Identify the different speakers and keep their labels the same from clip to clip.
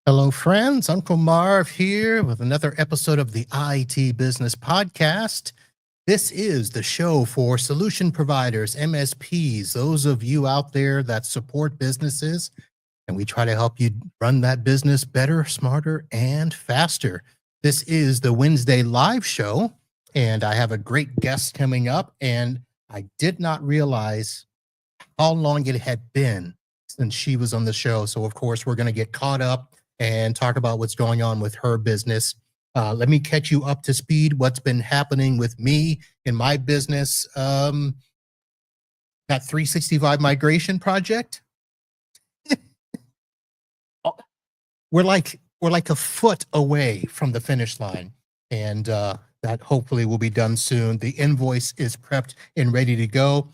Speaker 1: Hello, friends. Uncle Marv here with another episode of the IT Business Podcast. This is the show for solution providers, MSPs, those of you out there that support businesses, and we try to help you run that business better, smarter, and faster. This is the Wednesday live show, and I have a great guest coming up, and I did not realize how long it had been since she was on the show. So, of course, we're going to get caught up and talk about what's going on with her business. Let me catch you up to speed. What's been happening with me in my business? That 365 migration project. we're like a foot away from the finish line, and that hopefully will be done soon. The invoice is prepped and ready to go.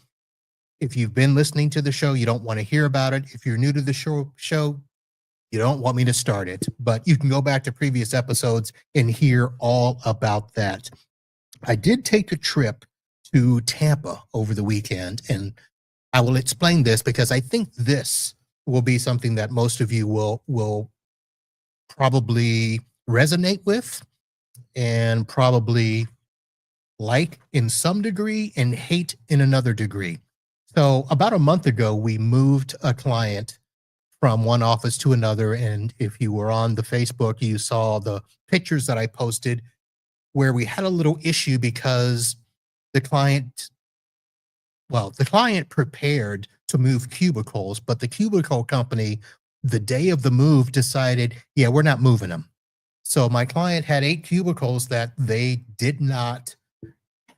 Speaker 1: If you've been listening to the show, you don't want to hear about it. If you're new to the show, you don't want me to start it, but you can go back to previous episodes and hear all about that. I did take a trip to Tampa over the weekend, and I will explain this because I think this will be something that most of you will probably resonate with and probably like in some degree and hate in another degree. So about a month ago, we moved a client from one office to another. And if you were on the Facebook, you saw the pictures that I posted where we had a little issue because the client prepared to move cubicles, but the cubicle company, the day of the move, decided, yeah, we're not moving them. So my client had 8 cubicles that they did not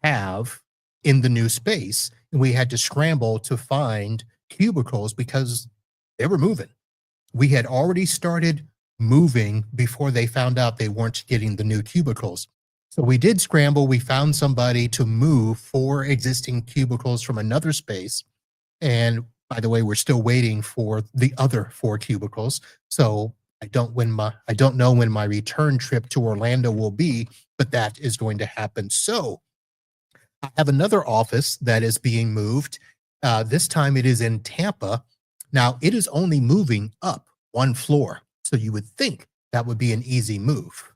Speaker 1: have in the new space. And we had to scramble to find cubicles because they were moving. We had already started moving before they found out they weren't getting the new cubicles. So we did scramble. We found somebody to move 4 existing cubicles from another space. And by the way, we're still waiting for the other 4 cubicles. So I don't know when my return trip to Orlando will be, but that is going to happen. So I have another office that is being moved. This time it is in Tampa. Now it is only moving up 1 floor. So you would think that would be an easy move.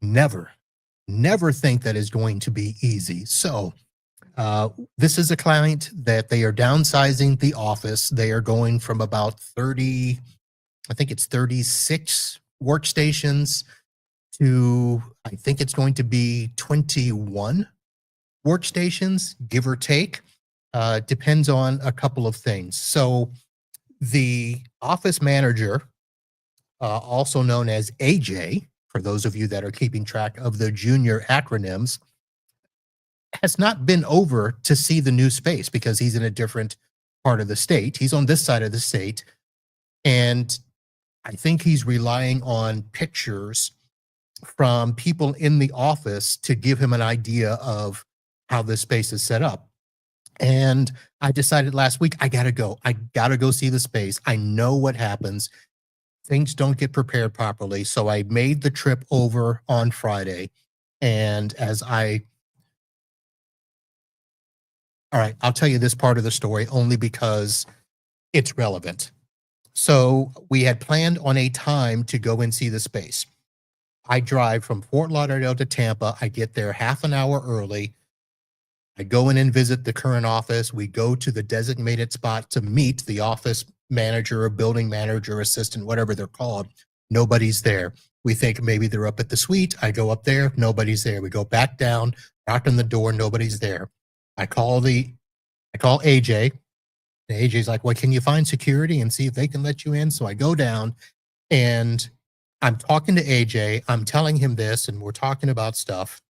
Speaker 1: Never think that is going to be easy. So this is a client that they are downsizing the office. They are going from about 30, I think it's 36 workstations to, I think it's going to be 21 workstations, give or take. Depends on a couple of things. So the office manager, also known as AJ, for those of you that are keeping track of the junior acronyms, has not been over to see the new space because he's in a different part of the state. He's on this side of the state. And I think he's relying on pictures from people in the office to give him an idea of how this space is set up. And I decided last week, I gotta go see the space. I know what happens. Things don't get prepared properly. So I made the trip over on Friday. And all right, I'll tell you this part of the story only because it's relevant. So we had planned on a time to go and see the space. I drive from Fort Lauderdale to Tampa. I get there half an hour early. I go in and visit the current office. We go to the designated spot to meet the office manager or building manager, assistant, whatever they're called. Nobody's there. We think maybe they're up at the suite. I go up there. Nobody's there. We go back down, knock on the door. Nobody's there. I call AJ. And AJ's like, well, can you find security and see if they can let you in? So I go down and I'm talking to AJ. I'm telling him this and we're talking about stuff.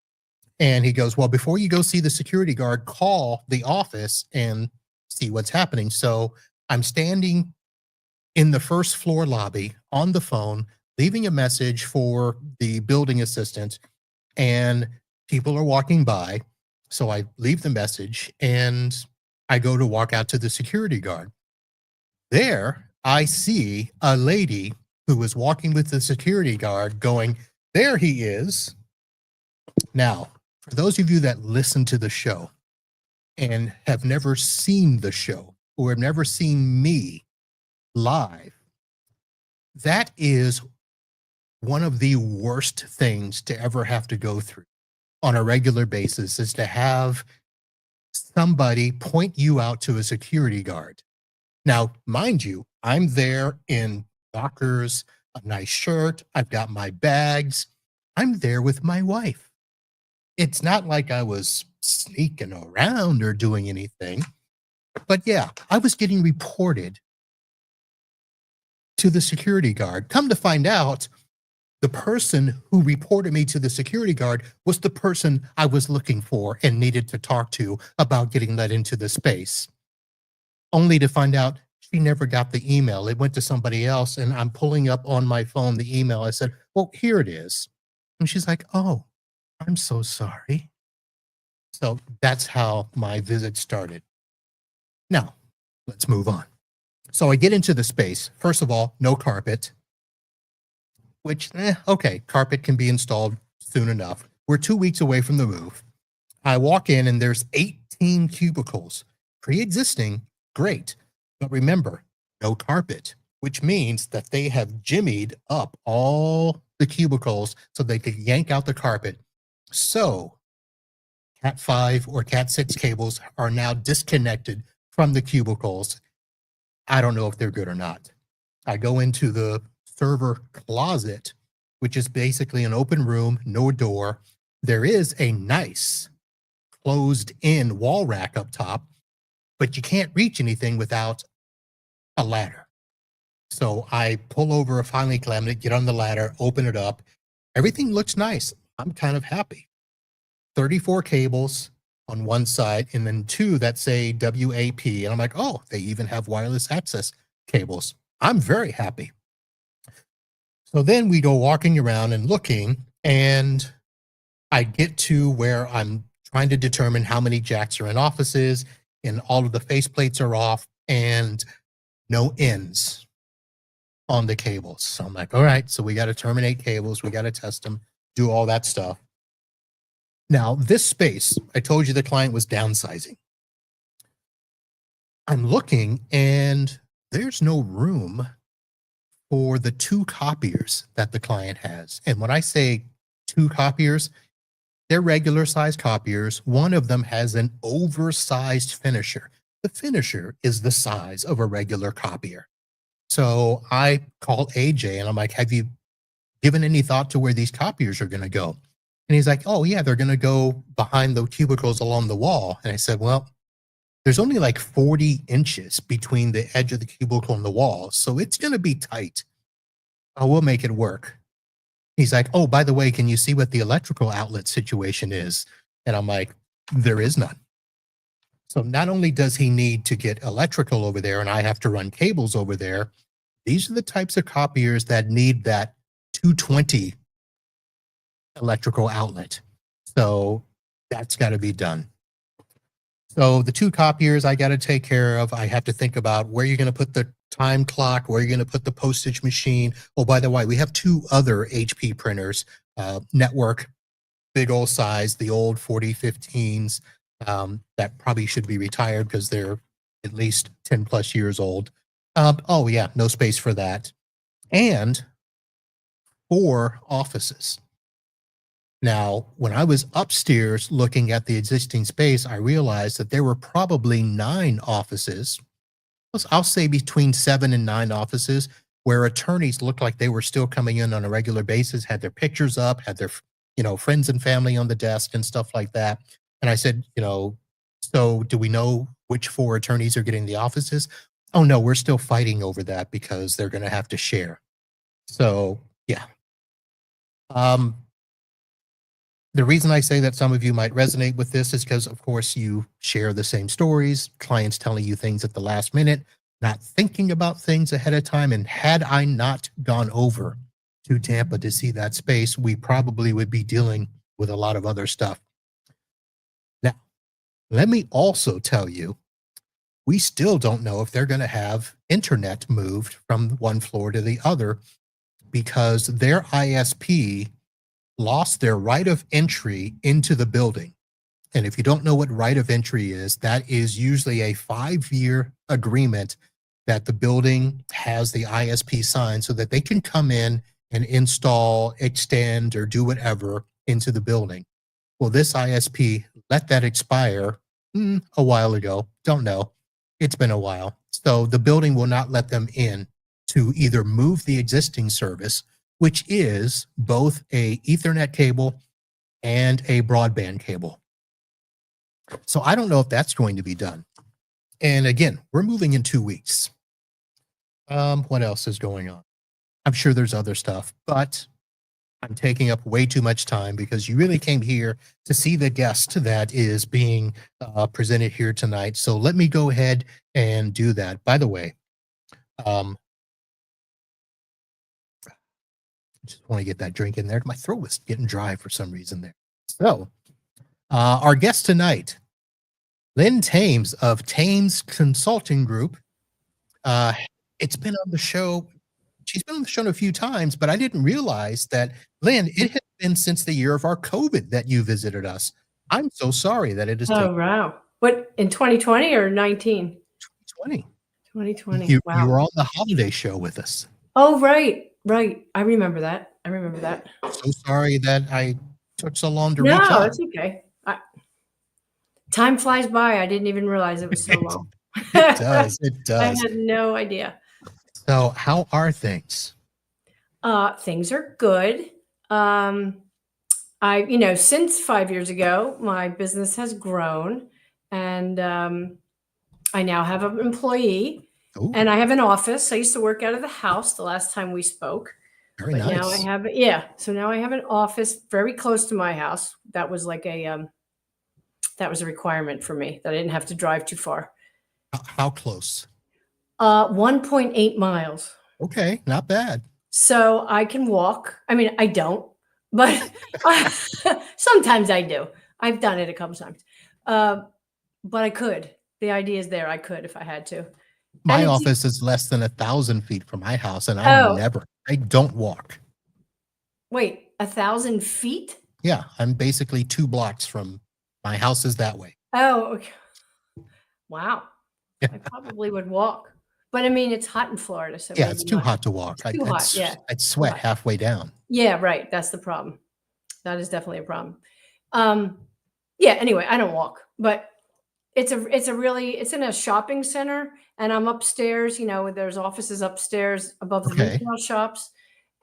Speaker 1: And he goes, well, before you go see the security guard, call the office and see what's happening. So I'm standing in the first floor lobby on the phone, leaving a message for the building assistant, and people are walking by. So I leave the message and I go to walk out to the security guard. There, I see a lady who was walking with the security guard going, there he is. Now, for those of you that listen to the show and have never seen the show or have never seen me live, That is one of the worst things to ever have to go through on a regular basis, is to have somebody point you out to a security guard. Now, mind you, I'm there in Dockers, a nice shirt, I've got my bags. I'm there with my wife. It's not like I was sneaking around or doing anything, but yeah, I was getting reported to the security guard. Come to find out, the person who reported me to the security guard was the person I was looking for and needed to talk to about getting let into the space, only to find out she never got the email. It went to somebody else, and I'm pulling up on my phone the email. I said, "Well, here it is." And she's like, "Oh, I'm so sorry." So that's how my visit started. Now, let's move on. So I get into the space. First of all, no carpet, which, okay, carpet can be installed soon enough. We're 2 weeks away from the move. I walk in and there's 18 cubicles, pre-existing, great. But remember, no carpet, which means that they have jimmied up all the cubicles so they could yank out the carpet. So Cat 5 or Cat 6 cables are now disconnected from the cubicles. I don't know if they're good or not. I go into the server closet, which is basically an open room, no door. There is a nice closed in wall rack up top, but you can't reach anything without a ladder. So I pull over a filing cabinet, get on the ladder, open it up. Everything looks nice. I'm kind of happy. 34 cables on one side, and then 2 that say WAP. And I'm like, oh, they even have wireless access cables. I'm very happy. So then we go walking around and looking, and I get to where I'm trying to determine how many jacks are in offices, and all of the faceplates are off and no ends on the cables. So I'm like, all right, so we got to terminate cables. We got to test them, do all that stuff. Now, this space, I told you the client was downsizing. I'm looking and there's no room for the 2 copiers that the client has. And when I say 2 copiers, they're regular size copiers. One of them has an oversized finisher. The finisher is the size of a regular copier. So I call AJ and I'm like, have you given any thought to where these copiers are going to go? And he's like, oh, yeah, they're going to go behind the cubicles along the wall. And I said, well, there's only like 40 inches between the edge of the cubicle and the wall. So it's going to be tight. Oh, we'll make it work. He's like, oh, by the way, can you see what the electrical outlet situation is? And I'm like, there is none. So not only does he need to get electrical over there and I have to run cables over there, these are the types of copiers that need that 220 electrical outlet. So that's got to be done. So the 2 copiers I got to take care of. I have to think about where you're going to put the time clock, where you're going to put the postage machine. Oh, by the way, we have 2 other HP printers, network, big old size, the old 4015s that probably should be retired because they're at least 10 plus years old. Oh yeah, no space for that. And 4 offices. Now, when I was upstairs looking at the existing space, I realized that there were probably 9 offices. I'll say between 7 and 9 offices where attorneys looked like they were still coming in on a regular basis, had their pictures up, had their, friends and family on the desk and stuff like that. And I said, so do we know which 4 attorneys are getting the offices? Oh no, we're still fighting over that because they're going to have to share. So yeah. The reason I say that some of you might resonate with this is because, of course, you share the same stories, clients telling you things at the last minute, not thinking about things ahead of time. And had I not gone over to Tampa to see that space, we probably would be dealing with a lot of other stuff. Now, let me also tell you, we still don't know if they're going to have internet moved from one floor to the other because their ISP lost their right of entry into the building. And if you don't know what right of entry is, that is usually a 5-year agreement that the building has the ISP sign so that they can come in and install, extend, or do whatever into the building. Well, this ISP let that expire a while ago. Don't know. It's been a while. So the building will not let them in to either move the existing service, which is both a Ethernet cable and a broadband cable. So I don't know if that's going to be done. And again, we're moving in 2 weeks. What else is going on? I'm sure there's other stuff, but I'm taking up way too much time because you really came here to see the guest that is being presented here tonight. So let me go ahead and do that. By the way, just want to get that drink in there. My throat was getting dry for some reason there. So our guest tonight, Lynn Thames of Thames Consulting Group. It's been on the show. She's been on the show a few times, but I didn't realize that, Lynn, it has been since the year of our COVID that you visited us. I'm so sorry that it is
Speaker 2: Oh, wow. What, in 2020 or 19?
Speaker 1: 2020.
Speaker 2: 2020.
Speaker 1: You
Speaker 2: Wow.
Speaker 1: were on the holiday show with us.
Speaker 2: Oh, right. I remember that.
Speaker 1: So sorry that I took so long to
Speaker 2: No,
Speaker 1: reach out.
Speaker 2: it's okay. Time flies by. I didn't even realize it was so long.
Speaker 1: It does. It
Speaker 2: I
Speaker 1: does.
Speaker 2: had no idea.
Speaker 1: So how are things?
Speaker 2: Things are good. Since 5 years ago, my business has grown, and I now have an employee.
Speaker 1: Ooh,
Speaker 2: and I have an office. I used to work out of the house the last time we spoke.
Speaker 1: very
Speaker 2: But now I
Speaker 1: nice.
Speaker 2: have, so now I have an office very close to my house. That was like that was a requirement for me, that I didn't have to drive too far.
Speaker 1: How close?
Speaker 2: 1.8 miles.
Speaker 1: Okay, not bad.
Speaker 2: So I can walk. I mean, I don't, but sometimes I do. I've done it a couple times. But I could. The idea is there. I could if I had to.
Speaker 1: My
Speaker 2: And
Speaker 1: office is less than 1,000 feet from my house, and
Speaker 2: Oh,
Speaker 1: I don't walk.
Speaker 2: wait, 1,000 feet?
Speaker 1: Yeah, I'm basically 2 blocks from my house is that way.
Speaker 2: Oh, okay. Wow. I probably would walk. But I mean, it's hot in Florida, so
Speaker 1: Yeah,
Speaker 2: maybe
Speaker 1: it's too
Speaker 2: not.
Speaker 1: hot to walk.
Speaker 2: It's too hot, yeah.
Speaker 1: I'd sweat
Speaker 2: hot.
Speaker 1: halfway down.
Speaker 2: Yeah, right. That's the problem. That is definitely a problem. Yeah, anyway, I don't walk, but it's in a shopping center, and I'm upstairs, there's offices upstairs above the
Speaker 1: Okay.
Speaker 2: retail shops,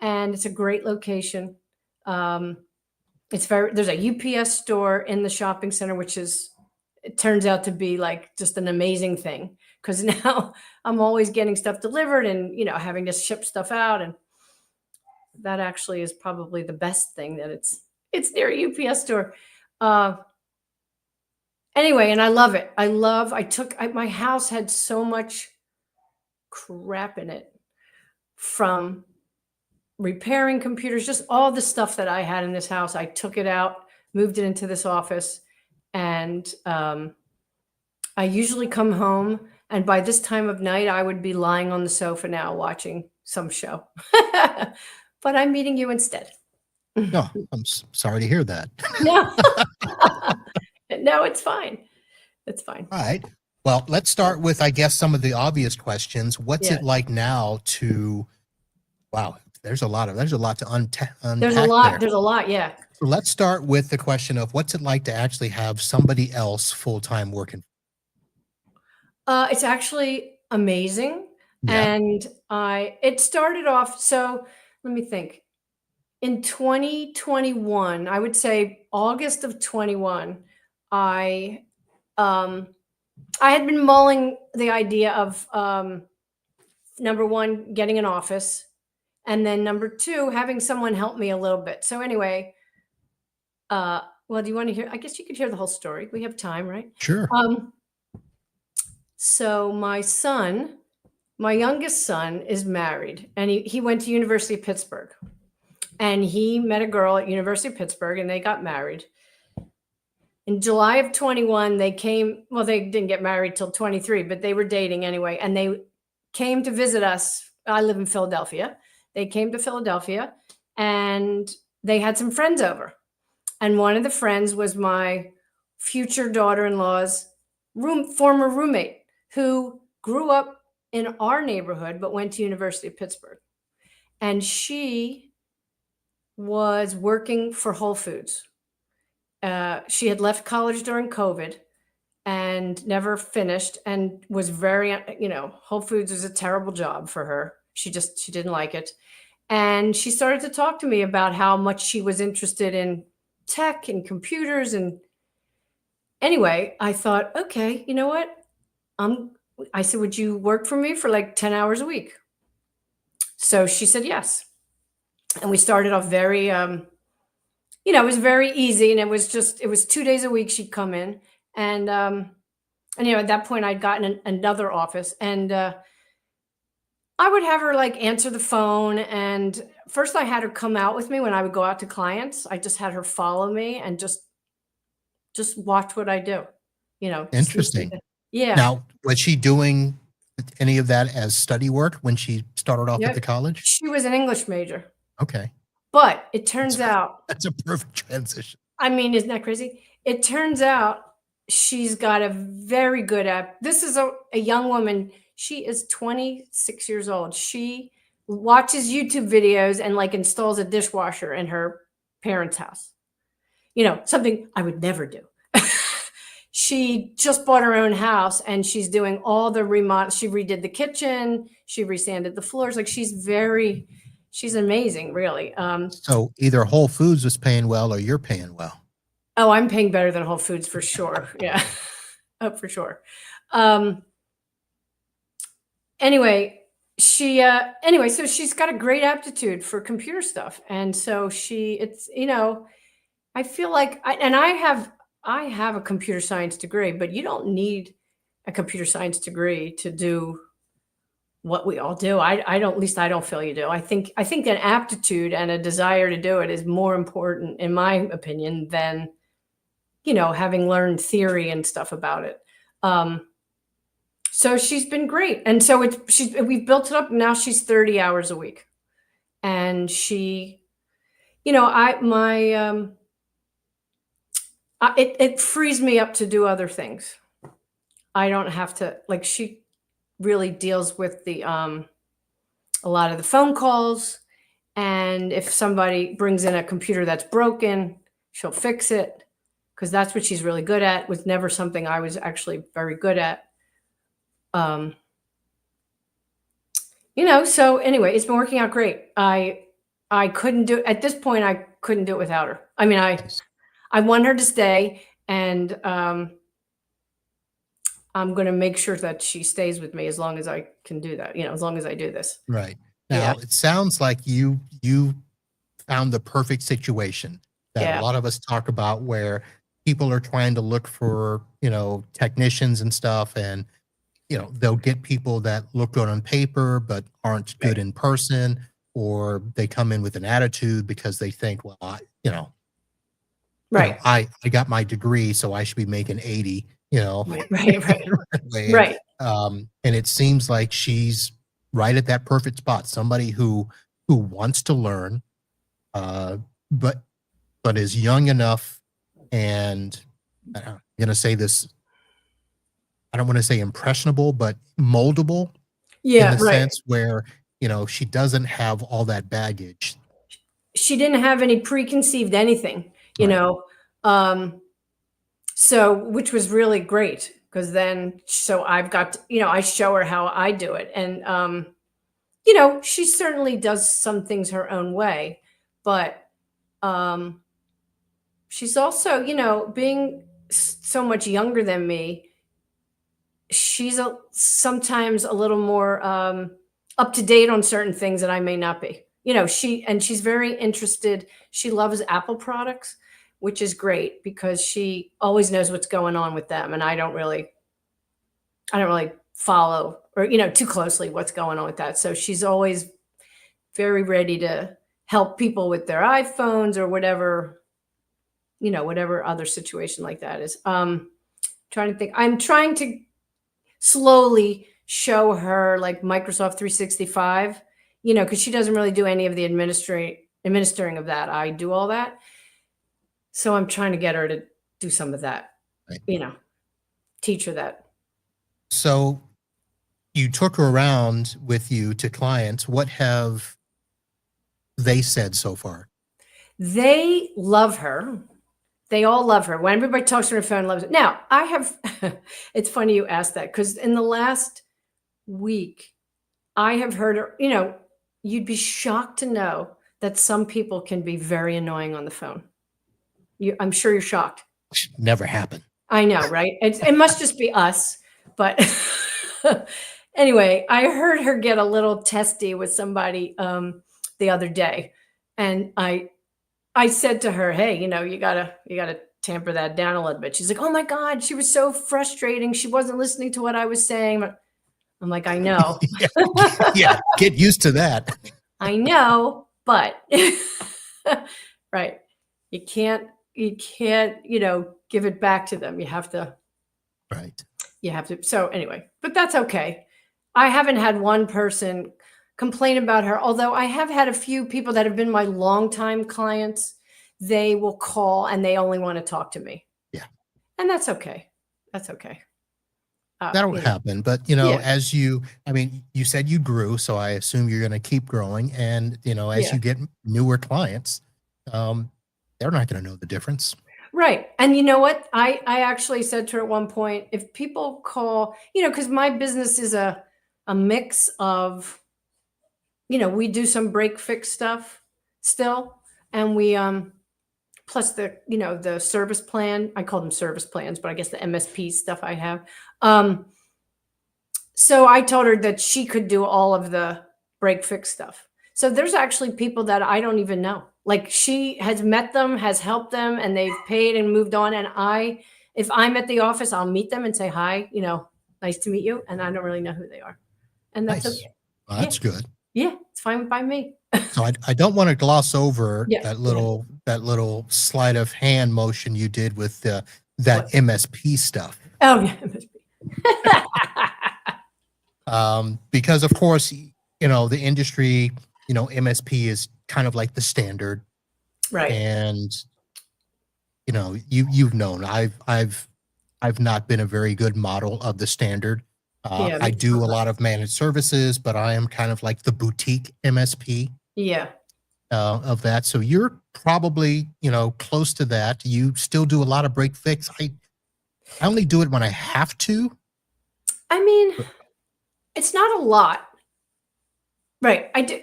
Speaker 2: and it's a great location. There's a UPS store in the shopping center, it turns out to be like just an amazing thing, because now I'm always getting stuff delivered and, having to ship stuff out. And that actually is probably the best thing, that it's near a UPS store. Anyway, and I love it. My house had so much crap in it, from repairing computers, just all the stuff that I had in this house. I took it out, moved it into this office, and I usually come home, and by this time of night, I would be lying on the sofa now watching some show. But I'm meeting you instead.
Speaker 1: No, I'm sorry to hear that.
Speaker 2: No, no, it's fine. It's fine.
Speaker 1: All right. Well, let's start with, I guess, some of the obvious questions. What's
Speaker 2: Yeah.
Speaker 1: it like now to, wow, there's a lot to unpack
Speaker 2: There's a lot. Yeah.
Speaker 1: So let's start with the question of what's it like to actually have somebody else full-time working?
Speaker 2: It's actually amazing.
Speaker 1: Yeah.
Speaker 2: And it started off, so let me think. In 2021, I would say August of 21, I had been mulling the idea of, number one, getting an office, and then number two, having someone help me a little bit. So anyway, well, do you want to hear? I guess you could hear the whole story. We have time, right?
Speaker 1: Sure.
Speaker 2: So my youngest son is married, and he went to University of Pittsburgh, and he met a girl at University of Pittsburgh, and they got married. In July of 21, they didn't get married till 23, but they were dating anyway. And they came to visit us. I live in Philadelphia. They came to Philadelphia, and they had some friends over. And one of the friends was my future daughter-in-law's former roommate, who grew up in our neighborhood, but went to University of Pittsburgh. And she was working for Whole Foods. She had left college during COVID and never finished, and was very, Whole Foods was a terrible job for her. She didn't like it. And she started to talk to me about how much she was interested in tech and computers. And anyway, I thought, okay, you know what? I said, would you work for me for like 10 hours a week? So she said yes. And we started off very, it was very easy. And it was 2 days a week she'd come in. And at that point I'd gotten another office, and I would have her like answer the phone. And first I had her come out with me when I would go out to clients. I just had her follow me and just watch what I do, just listen
Speaker 1: Interesting.
Speaker 2: to. Yeah.
Speaker 1: Now, was she doing any of that as study work when she started off at the
Speaker 2: Yep.
Speaker 1: college?
Speaker 2: She was an English major,
Speaker 1: Okay.
Speaker 2: but it turns out,
Speaker 1: That's a perfect transition.
Speaker 2: I mean, isn't that crazy? It turns out she's got a very good app. This is a young woman. She is 26 years old. She watches YouTube videos and like installs a dishwasher in her parents' house. Something I would never do. She just bought her own house and she's doing all the remodel. She redid the kitchen. She resanded the floors. Like she's amazing, really.
Speaker 1: So either Whole Foods was paying well or you're paying well.
Speaker 2: Oh, I'm paying better than Whole Foods for sure. Yeah. Oh, for sure. Anyway, so she's got a great aptitude for computer stuff. And so I feel like I have a computer science degree, but you don't need a computer science degree to do what we all do. I don't, at least I don't feel you do. I think an aptitude and a desire to do it is more important, in my opinion, than, having learned theory and stuff about it. So she's been great. And so we've built it up. Now she's 30 hours a week. And she, it frees me up to do other things. I don't have to, like, she really deals with a lot of the phone calls. And if somebody brings in a computer that's broken, she'll fix it, because that's what she's really good at. It was never something I was actually very good at. So anyway, it's been working out great. I couldn't do, at this point, I couldn't do it without her. I mean, I want her to stay, and I'm going to make sure that she stays with me as long as I can do that, as long as I do this.
Speaker 1: Right. Now,
Speaker 2: Yeah.
Speaker 1: it sounds like you found the perfect situation that
Speaker 2: Yeah.
Speaker 1: a lot of us talk about, where people are trying to look for, technicians and stuff, and, they'll get people that look good on paper but aren't good in person, or they come in with an attitude because they think, well,
Speaker 2: Right.
Speaker 1: I got my degree, so I should be making 80,
Speaker 2: Right. Right.
Speaker 1: And it seems like she's right at that perfect spot. Somebody who wants to learn, but is young enough, and I'm going to say this, I don't want to say impressionable, but moldable, in
Speaker 2: Yeah.
Speaker 1: the
Speaker 2: Right.
Speaker 1: sense where, she doesn't have all that baggage.
Speaker 2: She didn't have any preconceived anything,
Speaker 1: Right.
Speaker 2: So, which was really great, because then, so I've got, I show her how I do it. And, she certainly does some things her own way, but, she's also, being so much younger than me, she's sometimes a little more, up to date on certain things that I may not be. She's very interested. She loves Apple products, which is great, because she always knows what's going on with them, and I don't really follow, or too closely what's going on with that. So she's always very ready to help people with their iPhones or whatever, whatever other situation like that is. Trying to think. I'm trying to slowly show her like Microsoft 365, because she doesn't really do any of the administering of that. I do all that. So I'm trying to get her to do some of that,
Speaker 1: Right.
Speaker 2: teach her that.
Speaker 1: So you took her around with you to clients. What have they said so far?
Speaker 2: They love her. They all love her. When everybody talks to her on the phone, loves it. Now, I have, it's funny you asked that because in the last week, I have heard her, you'd be shocked to know that some people can be very annoying on the phone. I'm sure you're shocked.
Speaker 1: Never happened.
Speaker 2: I know, right? It must just be us. But anyway, I heard her get a little testy with somebody the other day. And I said to her, hey, you gotta tamper that down a little bit. She's like, oh my God, she was so frustrating. She wasn't listening to what I was saying. I'm like, I know.
Speaker 1: Yeah, get used to that.
Speaker 2: I know, but right. You can't, give it back to them. You have to.
Speaker 1: Right.
Speaker 2: So anyway, but that's okay. I haven't had one person complain about her, although I have had a few people that have been my longtime clients. They will call and they only want to talk to me.
Speaker 1: Yeah.
Speaker 2: And that's okay. That's okay.
Speaker 1: That'll happen. But,
Speaker 2: Yeah.
Speaker 1: as you said you grew, so I assume you're going to keep growing. And, as you get newer clients, they're not going to know the difference.
Speaker 2: Right. And you know what? I actually said to her at one point, if people call, because my business is a mix of, we do some break fix stuff still. And we, plus the service plan, I call them service plans, but I guess the MSP stuff I have. So I told her that she could do all of the break fix stuff. So there's actually people that I don't even know. Like she has met them, has helped them, and they've paid and moved on. And if I'm at the office, I'll meet them and say, hi, nice to meet you. And I don't really know who they are. And that's
Speaker 1: Nice.
Speaker 2: okay.
Speaker 1: Well, that's good.
Speaker 2: Yeah, it's fine by me.
Speaker 1: So I don't want to gloss over
Speaker 2: Yeah,
Speaker 1: that little sleight of hand motion you did with that MSP stuff.
Speaker 2: Oh yeah, MSP.
Speaker 1: Because of course, the industry, MSP is kind of like the standard,
Speaker 2: Right.
Speaker 1: and you've known I've not been a very good model of the standard.
Speaker 2: Yeah,
Speaker 1: I
Speaker 2: me
Speaker 1: do
Speaker 2: too.
Speaker 1: a lot of managed services, but I am kind of like the boutique MSP
Speaker 2: Yeah.
Speaker 1: of that. So you're probably, close to that. You still do a lot of break fix. I only do it when I have to.
Speaker 2: I mean, it's not a lot. Right. I do.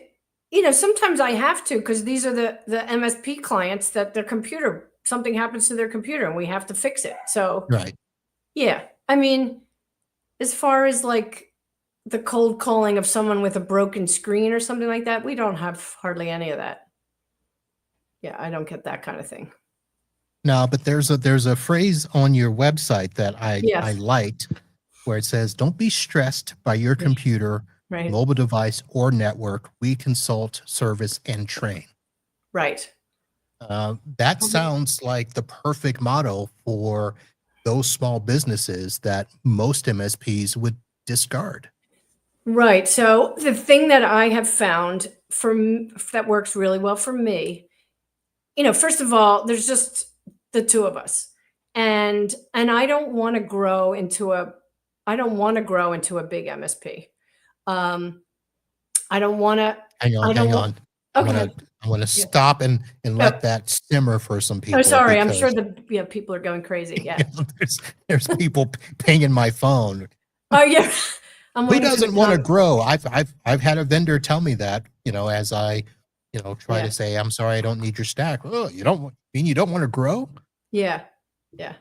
Speaker 2: Sometimes I have to because these are the MSP clients that their computer, something happens to their computer and we have to fix it. So,
Speaker 1: Right.
Speaker 2: Yeah. I mean, as far as like the cold calling of someone with a broken screen or something like that, we don't have hardly any of that. Yeah, I don't get that kind of thing.
Speaker 1: No, but there's a phrase on your website that I
Speaker 2: Yes.
Speaker 1: liked where it says, "Don't be stressed by your computer,
Speaker 2: Right.
Speaker 1: mobile device, or network. We consult, service, and train."
Speaker 2: Right.
Speaker 1: That sounds like the perfect motto for those small businesses that most MSPs would discard.
Speaker 2: Right. So the thing that I have found that works really well for me, first of all, there's just the two of us, and I don't want to grow into a big MSP. I don't want to.
Speaker 1: Hang on, hang on.
Speaker 2: Okay.
Speaker 1: I want to stop and let that simmer for some people.
Speaker 2: Oh, sorry. I'm sure people are going crazy. Yeah.
Speaker 1: There's people pinging my phone.
Speaker 2: Oh yeah.
Speaker 1: Who doesn't want to grow? I've had a vendor tell me that, as I, try to say, I'm sorry, I don't need your stack. Oh, you don't want to grow?
Speaker 2: Yeah. Yeah.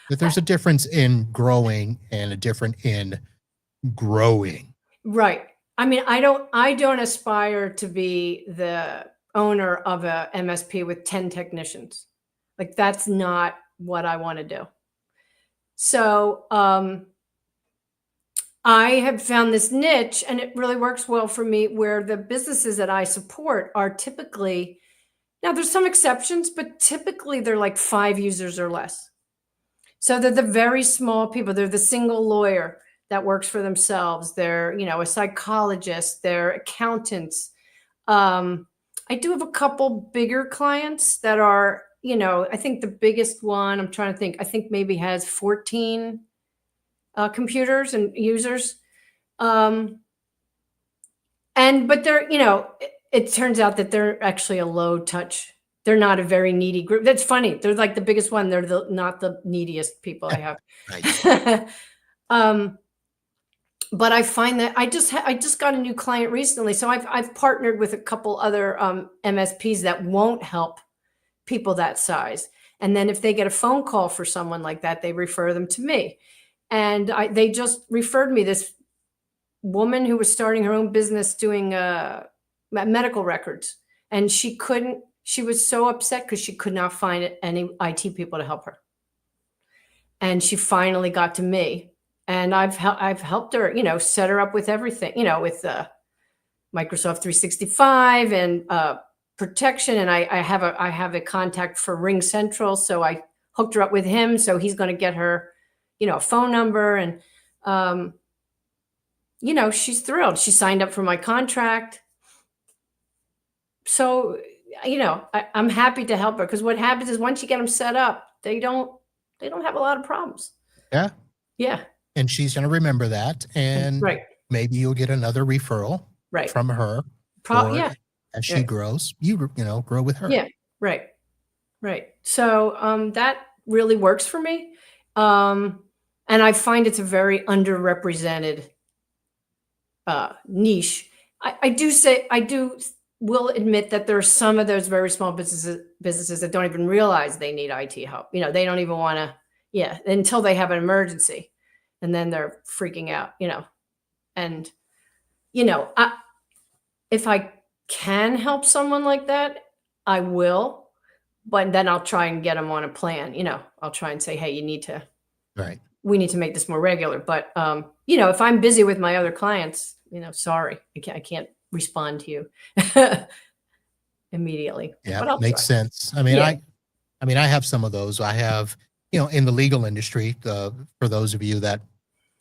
Speaker 1: But there's a difference in growing and a different in growing.
Speaker 2: Right. I mean, I don't aspire to be the owner of a MSP with 10 technicians. Like that's not what I want to do. So, I have found this niche and it really works well for me where the businesses that I support are typically, now there's some exceptions, but typically they're like 5 users or less. So they're the very small people. They're the single lawyer that works for themselves. They're, a psychologist, they're accountants. I do have a couple bigger clients that are, I think the biggest one, I'm trying to think, I think maybe has 14 computers and users. But they're, it turns out that they're actually a low touch. They're not a very needy group. That's funny. They're like the biggest one. They're not the neediest people I
Speaker 1: Right.
Speaker 2: have. But I find that I just got a new client recently. So I've partnered with a couple other MSPs that won't help people that size. And then if they get a phone call for someone like that, they refer them to me. And they just referred me this woman who was starting her own business doing medical records. And she was so upset because she could not find any IT people to help her. And she finally got to me. And I've helped her, set her up with everything, with Microsoft 365 and protection. And I have a contact for Ring Central, so I hooked her up with him. So he's going to get her, a phone number, and she's thrilled. She signed up for my contract. So I'm happy to help her, because what happens is once you get them set up, they don't have a lot of problems.
Speaker 1: Yeah.
Speaker 2: Yeah.
Speaker 1: And she's going to remember that. And
Speaker 2: right.
Speaker 1: maybe you'll get another referral from her.
Speaker 2: Yeah.
Speaker 1: As she grows, you grow with her.
Speaker 2: Yeah. Right. Right. So that really works for me. And I find it's a very underrepresented niche. I will admit that there are some of those very small businesses that don't even realize they need IT help. They don't even want to, until they have an emergency. And then they're freaking out, and, if I can help someone like that, I will, but then I'll try and get them on a plan. I'll try and say, hey, we need to make this more regular. But, if I'm busy with my other clients, sorry, I can't respond to you immediately.
Speaker 1: Yeah, makes sense. I mean, I have some of those. I have, in the legal industry, for those of you that,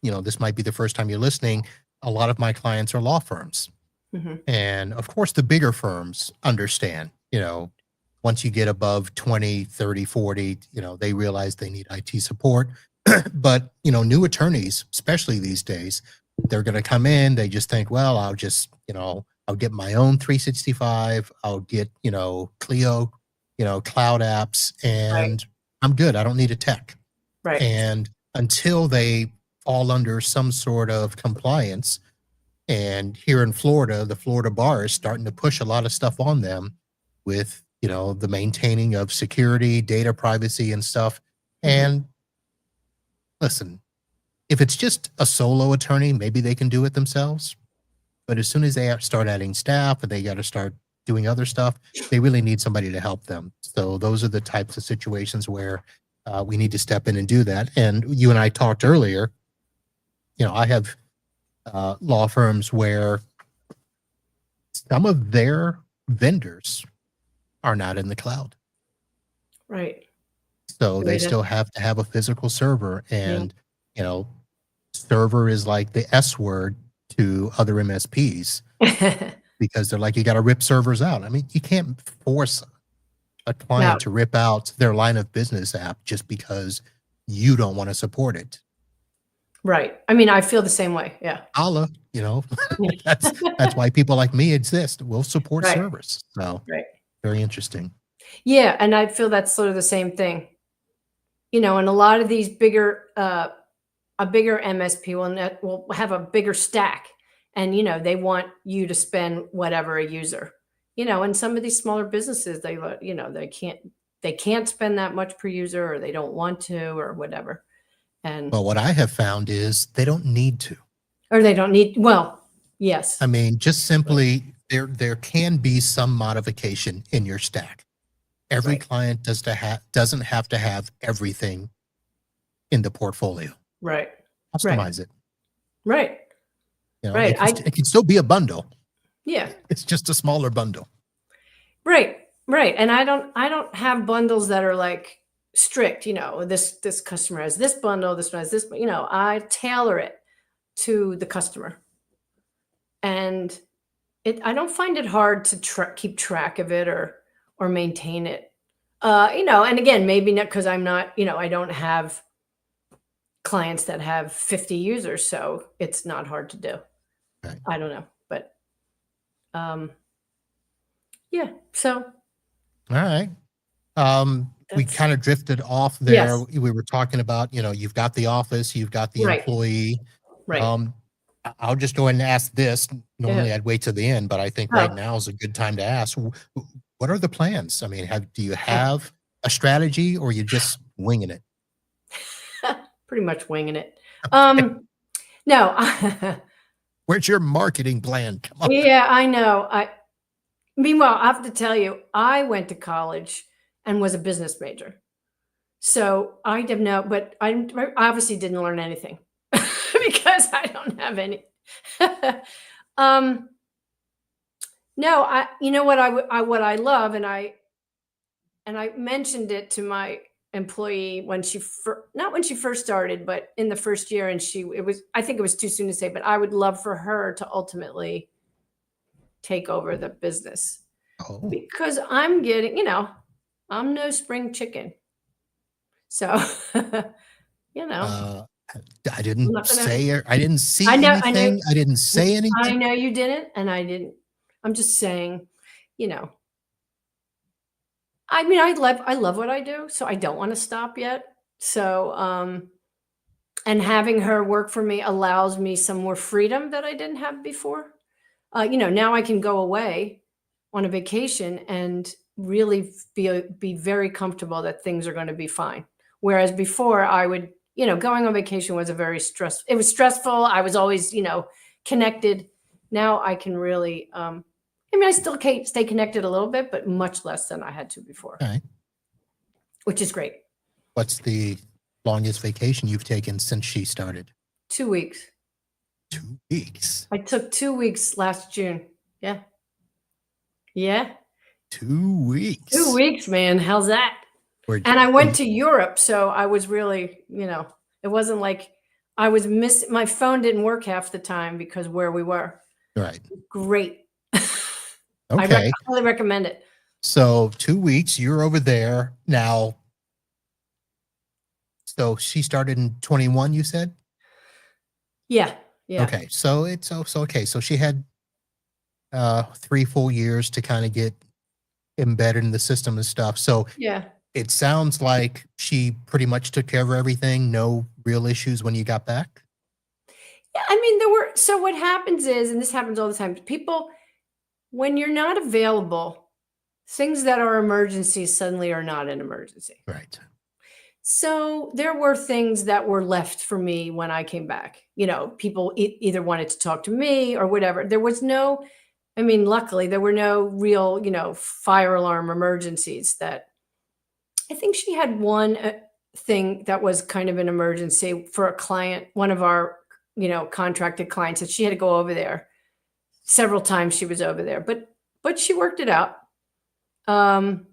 Speaker 1: this might be the first time you're listening, a lot of my clients are law firms.
Speaker 2: Mm-hmm.
Speaker 1: And of course, the bigger firms understand, once you get above 20, 30, 40, they realize they need IT support. But, new attorneys, especially these days, they're going to come in. They just think, well, I'll just, I'll get my own 365. I'll get, Clio, cloud apps, and I'm good. I don't need a tech.
Speaker 2: Right.
Speaker 1: And until they fall under some sort of compliance, and here in Florida, the Florida bar is starting to push a lot of stuff on them with, the maintaining of security, data privacy and stuff.
Speaker 2: Mm-hmm.
Speaker 1: And listen, if it's just a solo attorney, maybe they can do it themselves. But as soon as they start adding staff and they got to start doing other stuff, they really need somebody to help them. So those are the types of situations where we need to step in and do that. And you and I talked earlier, I have law firms where some of their vendors are not in the cloud.
Speaker 2: Right.
Speaker 1: So they still have to have a physical server, and, server is like the S word to other MSPs because they're like, you got to rip servers out. I mean, you can't force a client to rip out their line of business app just because you don't want to support it.
Speaker 2: Right. I mean, I feel the same way. Yeah.
Speaker 1: Allah, that's why people like me exist. We'll support servers. So very interesting.
Speaker 2: Yeah. And I feel that's sort of the same thing. And a lot of these a bigger MSP will have a bigger stack, and, they want you to spend whatever a user, and some of these smaller businesses, they can't spend that much per user, or they don't want to, or whatever. And
Speaker 1: well, what I have found is they don't need to.
Speaker 2: Or they don't need, well, yes.
Speaker 1: I mean, just simply there can be some modification in your stack. Every client doesn't have to have everything in the portfolio.
Speaker 2: Right.
Speaker 1: Customize it.
Speaker 2: Right.
Speaker 1: It can still be a bundle.
Speaker 2: Yeah.
Speaker 1: It's just a smaller bundle.
Speaker 2: Right. And I don't have bundles that are like strict, this customer has this bundle, this one has this, I tailor it to the customer. And I don't find it hard to keep track of it or maintain it. And again, maybe not because I'm not, I don't have clients that have 50 users, so it's not hard to do.
Speaker 1: Right.
Speaker 2: I don't know, but yeah. So
Speaker 1: All right. We
Speaker 2: that's
Speaker 1: kind of drifted off there.
Speaker 2: yes,
Speaker 1: We were talking about, you've got the office, you've got the
Speaker 2: right,
Speaker 1: employee.
Speaker 2: right.
Speaker 1: Um, I'll just go ahead and ask this.
Speaker 2: Yeah.
Speaker 1: Normally I'd wait to the end, but I think right
Speaker 2: Oh,
Speaker 1: now is a good time to ask. What are the plans? I mean, do you have a strategy or you just winging it?
Speaker 2: pretty much winging it. Um, no,
Speaker 1: Where's your marketing plan? Come on.
Speaker 2: yeah, I know. Meanwhile, I have to tell you, I went to college and was a business major. So I didn't know, but I obviously didn't learn anything because I don't have any. um, no, you know what what I love, and I mentioned it to my employee when not when she first started, but in the first year, and I think it was too soon to say, but I would love for her to ultimately take over the business
Speaker 1: Oh,
Speaker 2: because I'm getting, I'm no spring chicken. So, you know,
Speaker 1: uh, I
Speaker 2: I'm
Speaker 1: didn't
Speaker 2: not gonna
Speaker 1: say, I didn't see
Speaker 2: I know,
Speaker 1: anything. I didn't say
Speaker 2: I
Speaker 1: anything.
Speaker 2: know you didn't, and I didn't. I'm just saying, you know, I mean, I love what I do, so I don't want to stop yet. So, and having her work for me allows me some more freedom that I didn't have before. Now I can go away on a vacation and really be very comfortable that things are going to be fine. Whereas before I would, going on vacation was a very stress. It was stressful. I was always, connected. Now I can really, I mean, I still stay connected a little bit, but much less than I had to before,
Speaker 1: Okay.
Speaker 2: which is great.
Speaker 1: What's the longest vacation you've taken since she started?
Speaker 2: 2 weeks.
Speaker 1: 2 weeks.
Speaker 2: I took 2 weeks last June. Yeah. Yeah. 2
Speaker 1: 2 weeks.
Speaker 2: weeks, man. How's that?
Speaker 1: Where,
Speaker 2: And I
Speaker 1: where
Speaker 2: went
Speaker 1: you,
Speaker 2: to Europe, so I was really, it wasn't like I was my phone didn't work half the time because where we were.
Speaker 1: right.
Speaker 2: Great.
Speaker 1: Okay.
Speaker 2: Highly recommend it.
Speaker 1: So 2 weeks, you're over there now. So she started in 21, you said?
Speaker 2: Yeah. Yeah.
Speaker 1: Okay. So so okay. So she had 3 full years to kind of get embedded in the system and stuff. So
Speaker 2: Yeah.
Speaker 1: it sounds like she pretty much took care of everything. No real issues when you got back.
Speaker 2: Yeah. I mean, so what happens is, and this happens all the time, people, when you're not available, things that are emergencies suddenly are not an emergency.
Speaker 1: Right.
Speaker 2: So there were things that were left for me when I came back. People either wanted to talk to me or whatever. There was no, I mean, luckily there were no real, fire alarm emergencies that I think she had one thing that was kind of an emergency for a client, one of our, contracted clients that she had to go over there several times she was over there, but she worked it out. Um,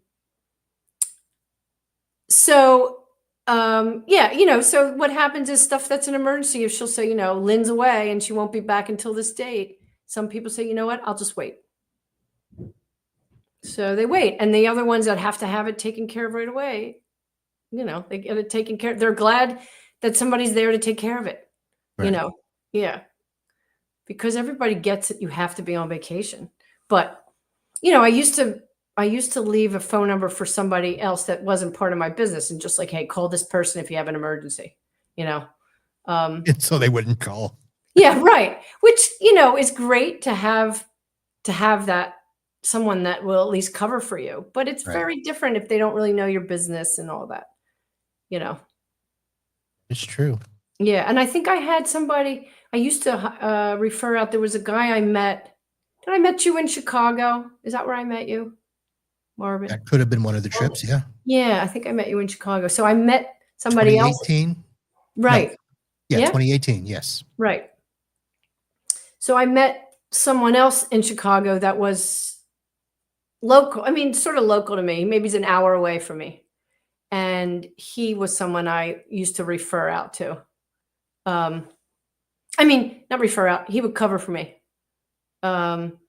Speaker 2: So, yeah, so what happens is stuff that's an emergency. If she'll say, Lynn's away and she won't be back until this date, some people say, you know what, I'll just wait. So they wait. And the other ones that have to have it taken care of right away, they get it taken care of. They're glad that somebody's there to take care of it, you
Speaker 1: Right.
Speaker 2: know? Yeah. Because everybody gets it. You have to be on vacation. But I used to leave a phone number for somebody else that wasn't part of my business and just like, hey, call this person if you have an emergency, you know. Um,
Speaker 1: And so they wouldn't call.
Speaker 2: yeah, right. Which, is great to have that someone that will at least cover for you. But it's
Speaker 1: Right.
Speaker 2: very different if they don't really know your business and all that, you know.
Speaker 1: It's true.
Speaker 2: Yeah, and I think I had somebody I used to refer out. There was a guy I met. Did I met you in Chicago? Is that where I met you, Marvin?
Speaker 1: That could have been one of the
Speaker 2: Oh,
Speaker 1: trips. Yeah.
Speaker 2: yeah, I think I met you in Chicago. So I met somebody else.
Speaker 1: 2018. No.
Speaker 2: Right.
Speaker 1: Yeah.
Speaker 2: Yeah.
Speaker 1: 2018. Yes.
Speaker 2: Right. So I met someone else in Chicago that was local. I mean, sort of local to me. Maybe he's an hour away from me. And he was someone I used to refer out to. Um, I mean, not refer out. He would cover for me. Um,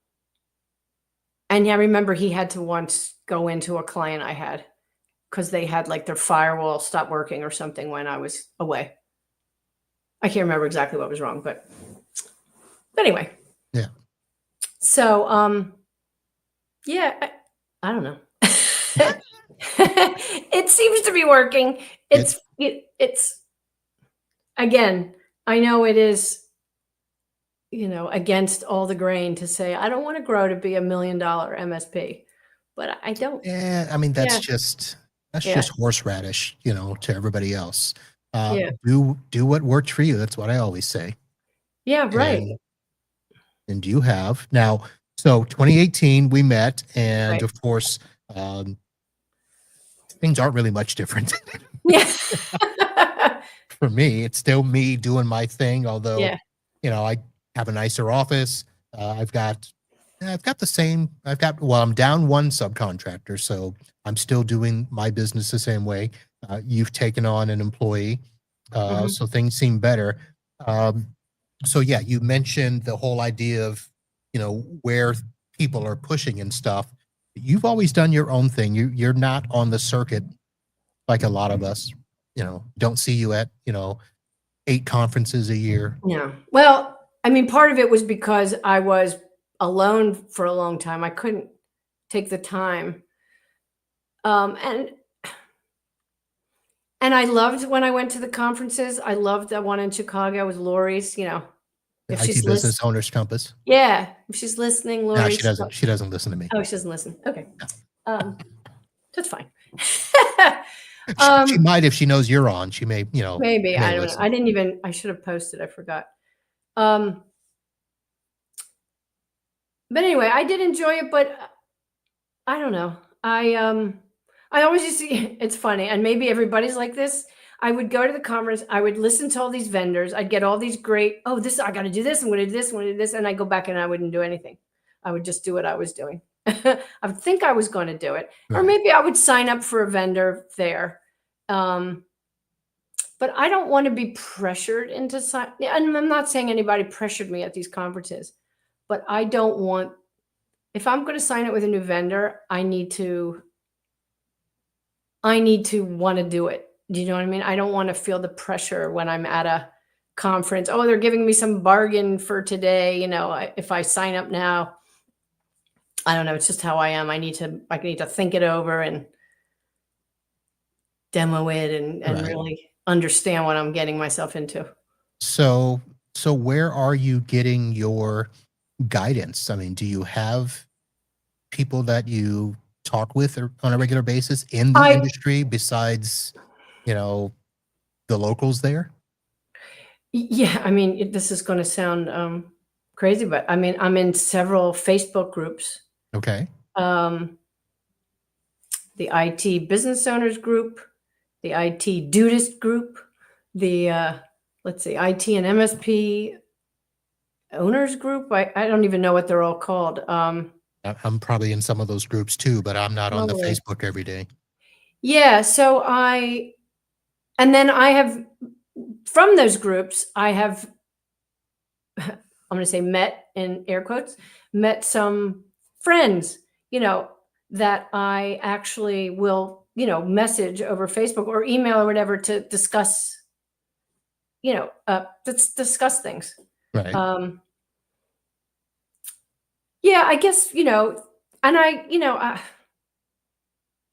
Speaker 2: and yeah, I remember he had to once go into a client I had because they had like their firewall stop working or something when I was away. I can't remember exactly what was wrong, but anyway.
Speaker 1: Yeah.
Speaker 2: So, yeah, I don't know. It seems to be working.
Speaker 1: It
Speaker 2: It's again, I know it is, against all the grain to say, I don't want to grow to be $1 million MSP, but I don't.
Speaker 1: Yeah, I mean,
Speaker 2: Yeah,
Speaker 1: that's
Speaker 2: yeah,
Speaker 1: just horseradish, to everybody else.
Speaker 2: yeah,
Speaker 1: Do what works for you. That's what I always say.
Speaker 2: yeah, right,
Speaker 1: And you have now. So 2018, we met, and
Speaker 2: right.
Speaker 1: of course, um, things aren't really much different
Speaker 2: Yeah.
Speaker 1: for me. It's still me doing my thing, although,
Speaker 2: Yeah.
Speaker 1: I have a nicer office. I've got the same. Well, I'm down one subcontractor, so I'm still doing my business the same way. You've taken on an employee,
Speaker 2: Mhm.
Speaker 1: so things seem better. Um, so yeah, you mentioned the whole idea of, where people are pushing and stuff. You've always done your own thing. You're not on the circuit like a lot of us. Don't see you at, 8 conferences a year.
Speaker 2: Yeah. Well, I mean, part of it was because I was alone for a long time. I couldn't take the time. And I loved when I went to the conferences. I loved that one in Chicago with Lori's,
Speaker 1: The
Speaker 2: if
Speaker 1: IT
Speaker 2: she's
Speaker 1: Business Owners Compass.
Speaker 2: yeah, if she's listening,
Speaker 1: No,
Speaker 2: Lori's.
Speaker 1: she doesn't listen to me.
Speaker 2: Oh, she doesn't listen. Okay. Um, that's fine.
Speaker 1: She
Speaker 2: um,
Speaker 1: might if she knows you're on. She may,
Speaker 2: maybe.
Speaker 1: may
Speaker 2: I don't know.
Speaker 1: listen.
Speaker 2: I should have posted. I forgot. Um, but anyway, I did enjoy it, but I don't know. I always used to it's funny, and maybe everybody's like this. I would go to the conference, I would listen to all these vendors, I'd get all these great, oh, this I gotta do this, I'm gonna do this, I'm gonna do this, and I go back and I wouldn't do anything. I would just do what I was doing. I would think I was gonna do it. Or
Speaker 1: Right.
Speaker 2: maybe I would sign up for a vendor there. Um, but I don't want to be pressured into sign and I'm not saying anybody pressured me at these conferences, but I don't want if I'm gonna sign up with a new vendor, I need to wanna do it. Do you know what I mean? I don't wanna feel the pressure when I'm at a conference. "Oh, they're giving me some bargain for today," if I sign up now, I don't know, it's just how I am. I need to think it over and demo it and
Speaker 1: Right.
Speaker 2: really understand what I'm getting myself into.
Speaker 1: So where are you getting your guidance? I mean, do you have people that you talk with or on a regular basis in the
Speaker 2: I
Speaker 1: industry besides, you know, the locals there?
Speaker 2: Yeah, I mean, this is gonna sound, crazy, but I mean, I'm in several Facebook groups.
Speaker 1: Okay.
Speaker 2: Um the IT business owners group, the IT dudist group, the let's see, IT and MSP owners group. I don't even know what they're all called.
Speaker 1: I'm probably in some of those groups too, but I'm not on the
Speaker 2: Probably.
Speaker 1: Facebook every day.
Speaker 2: Yeah, and then I have from those groups, I have I'm going to say met in air quotes, met some friends, that I actually will, message over Facebook or email or whatever to discuss, let's discuss things.
Speaker 1: Right.
Speaker 2: Um, yeah, I guess, and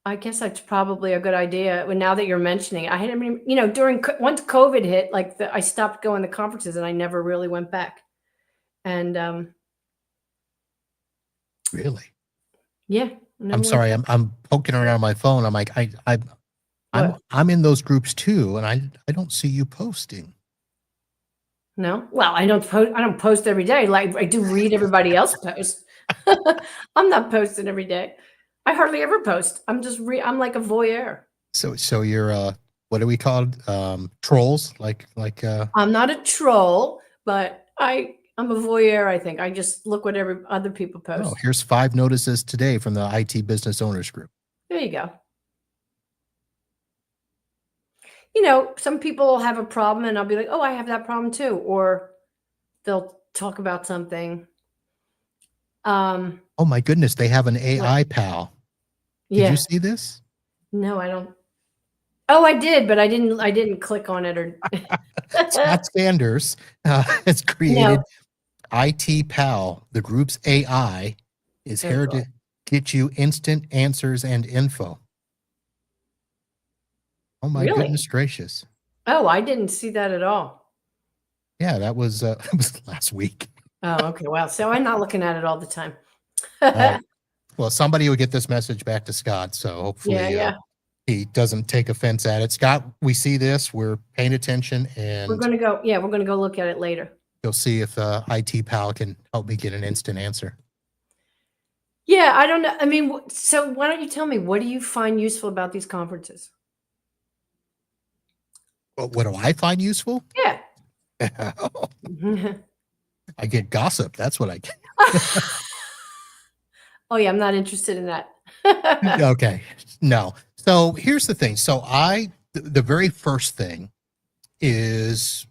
Speaker 2: I guess that's probably a good idea. Well, now that you're mentioning it, I mean, once COVID hit, like I stopped going to conferences and I never really went back. And
Speaker 1: Really?
Speaker 2: yeah, I
Speaker 1: I'm
Speaker 2: never went
Speaker 1: sorry.
Speaker 2: back.
Speaker 1: I'm poking around my phone. I'm like,
Speaker 2: What?
Speaker 1: I'm in those groups too, and I don't see you posting.
Speaker 2: No? Well, I don't post every day, like, I do read everybody else post. I'm not posting every day. I hardly ever post. I'm like a voyeur.
Speaker 1: So you're what are we called? Trolls?
Speaker 2: I'm not a troll, but I'm a voyeur, I think. I just look what every other people
Speaker 1: oh,
Speaker 2: post.
Speaker 1: here's 5 notices today from the IT Business Owners Group.
Speaker 2: There you go. Some people will have a problem and I'll be like, "Oh, I have that problem too," or they'll talk about something. Um,
Speaker 1: Oh my goodness, they have an
Speaker 2: what?
Speaker 1: AI pal. Did you
Speaker 2: Yeah.
Speaker 1: see this?
Speaker 2: No, I don't. Oh, I did, but I didn't click on it or
Speaker 1: Scott Sanders has
Speaker 2: No.
Speaker 1: created IT Pal, the group's AI, is
Speaker 2: Oh,
Speaker 1: here
Speaker 2: God.
Speaker 1: to get you instant answers and info. Oh my
Speaker 2: Really?
Speaker 1: goodness gracious.
Speaker 2: Oh, I didn't see that at all.
Speaker 1: Yeah, that was that was last week.
Speaker 2: Oh, okay. Wow. So I'm not looking at it all the time.
Speaker 1: All right. Well, somebody will get this message back to Scott, so
Speaker 2: Yeah,
Speaker 1: hopefully
Speaker 2: yeah.
Speaker 1: he doesn't take offense at it. Scott, we see this, we're paying attention,
Speaker 2: We're
Speaker 1: and
Speaker 2: gonna go. Yeah, we're gonna go look at it later.
Speaker 1: you'll see if IT Pal can help me get an instant answer.
Speaker 2: Yeah, I don't know. I mean, so why don't you tell me what do you find useful about these conferences?
Speaker 1: Well, what do I find useful?
Speaker 2: Yeah.
Speaker 1: I get gossip. That's what I get.
Speaker 2: Oh yeah, I'm not interested in that.
Speaker 1: Okay. No. So here's the thing. So the very first thing is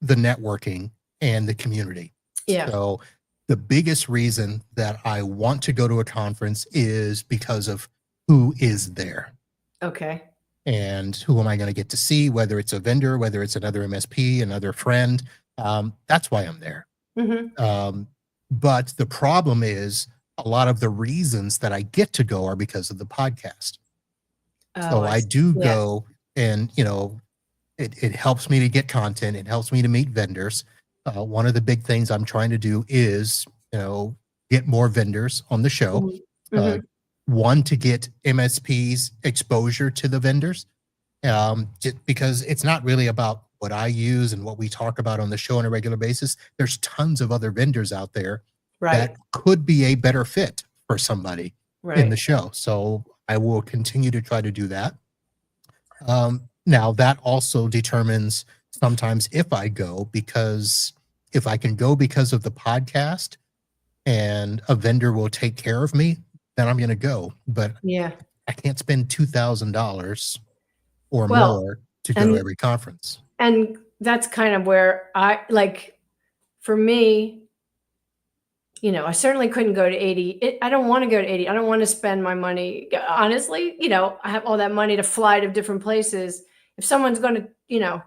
Speaker 1: the networking and the community.
Speaker 2: Yeah.
Speaker 1: So the biggest reason that I want to go to a conference is because of who is there
Speaker 2: Okay.
Speaker 1: and who am I going to get to see, whether it's a vendor, whether it's another MSP, another friend. That's why I'm there.
Speaker 2: Hmm.
Speaker 1: But the problem is a lot of the reasons that I get to go are because of the podcast.
Speaker 2: Oh,
Speaker 1: So
Speaker 2: I
Speaker 1: I
Speaker 2: see.
Speaker 1: do
Speaker 2: Yeah.
Speaker 1: go and, it helps me to get content. It helps me to meet vendors. One of the big things I'm trying to do is, get more vendors on the show. Uh,
Speaker 2: Hmm.
Speaker 1: one, to get MSPs exposure to the vendors, just because it's not really about what I use and what we talk about on the show on a regular basis. There's tons of other vendors out there
Speaker 2: Right.
Speaker 1: that could be a better fit for somebody in the
Speaker 2: Right.
Speaker 1: show. So I will continue to try to do that. Now that also determines sometimes if I go, because if I can go because of the podcast and a vendor will take care of me, then I'm going to go. But
Speaker 2: Yeah.
Speaker 1: I can't spend $2,000 or
Speaker 2: Well,
Speaker 1: more to go to
Speaker 2: and
Speaker 1: every conference.
Speaker 2: and that's kind of where I like. For me, I certainly couldn't go to 80. I don't want to go to 80. I don't want to spend my money. Honestly, I have all that money to fly to different places. If someone's going to,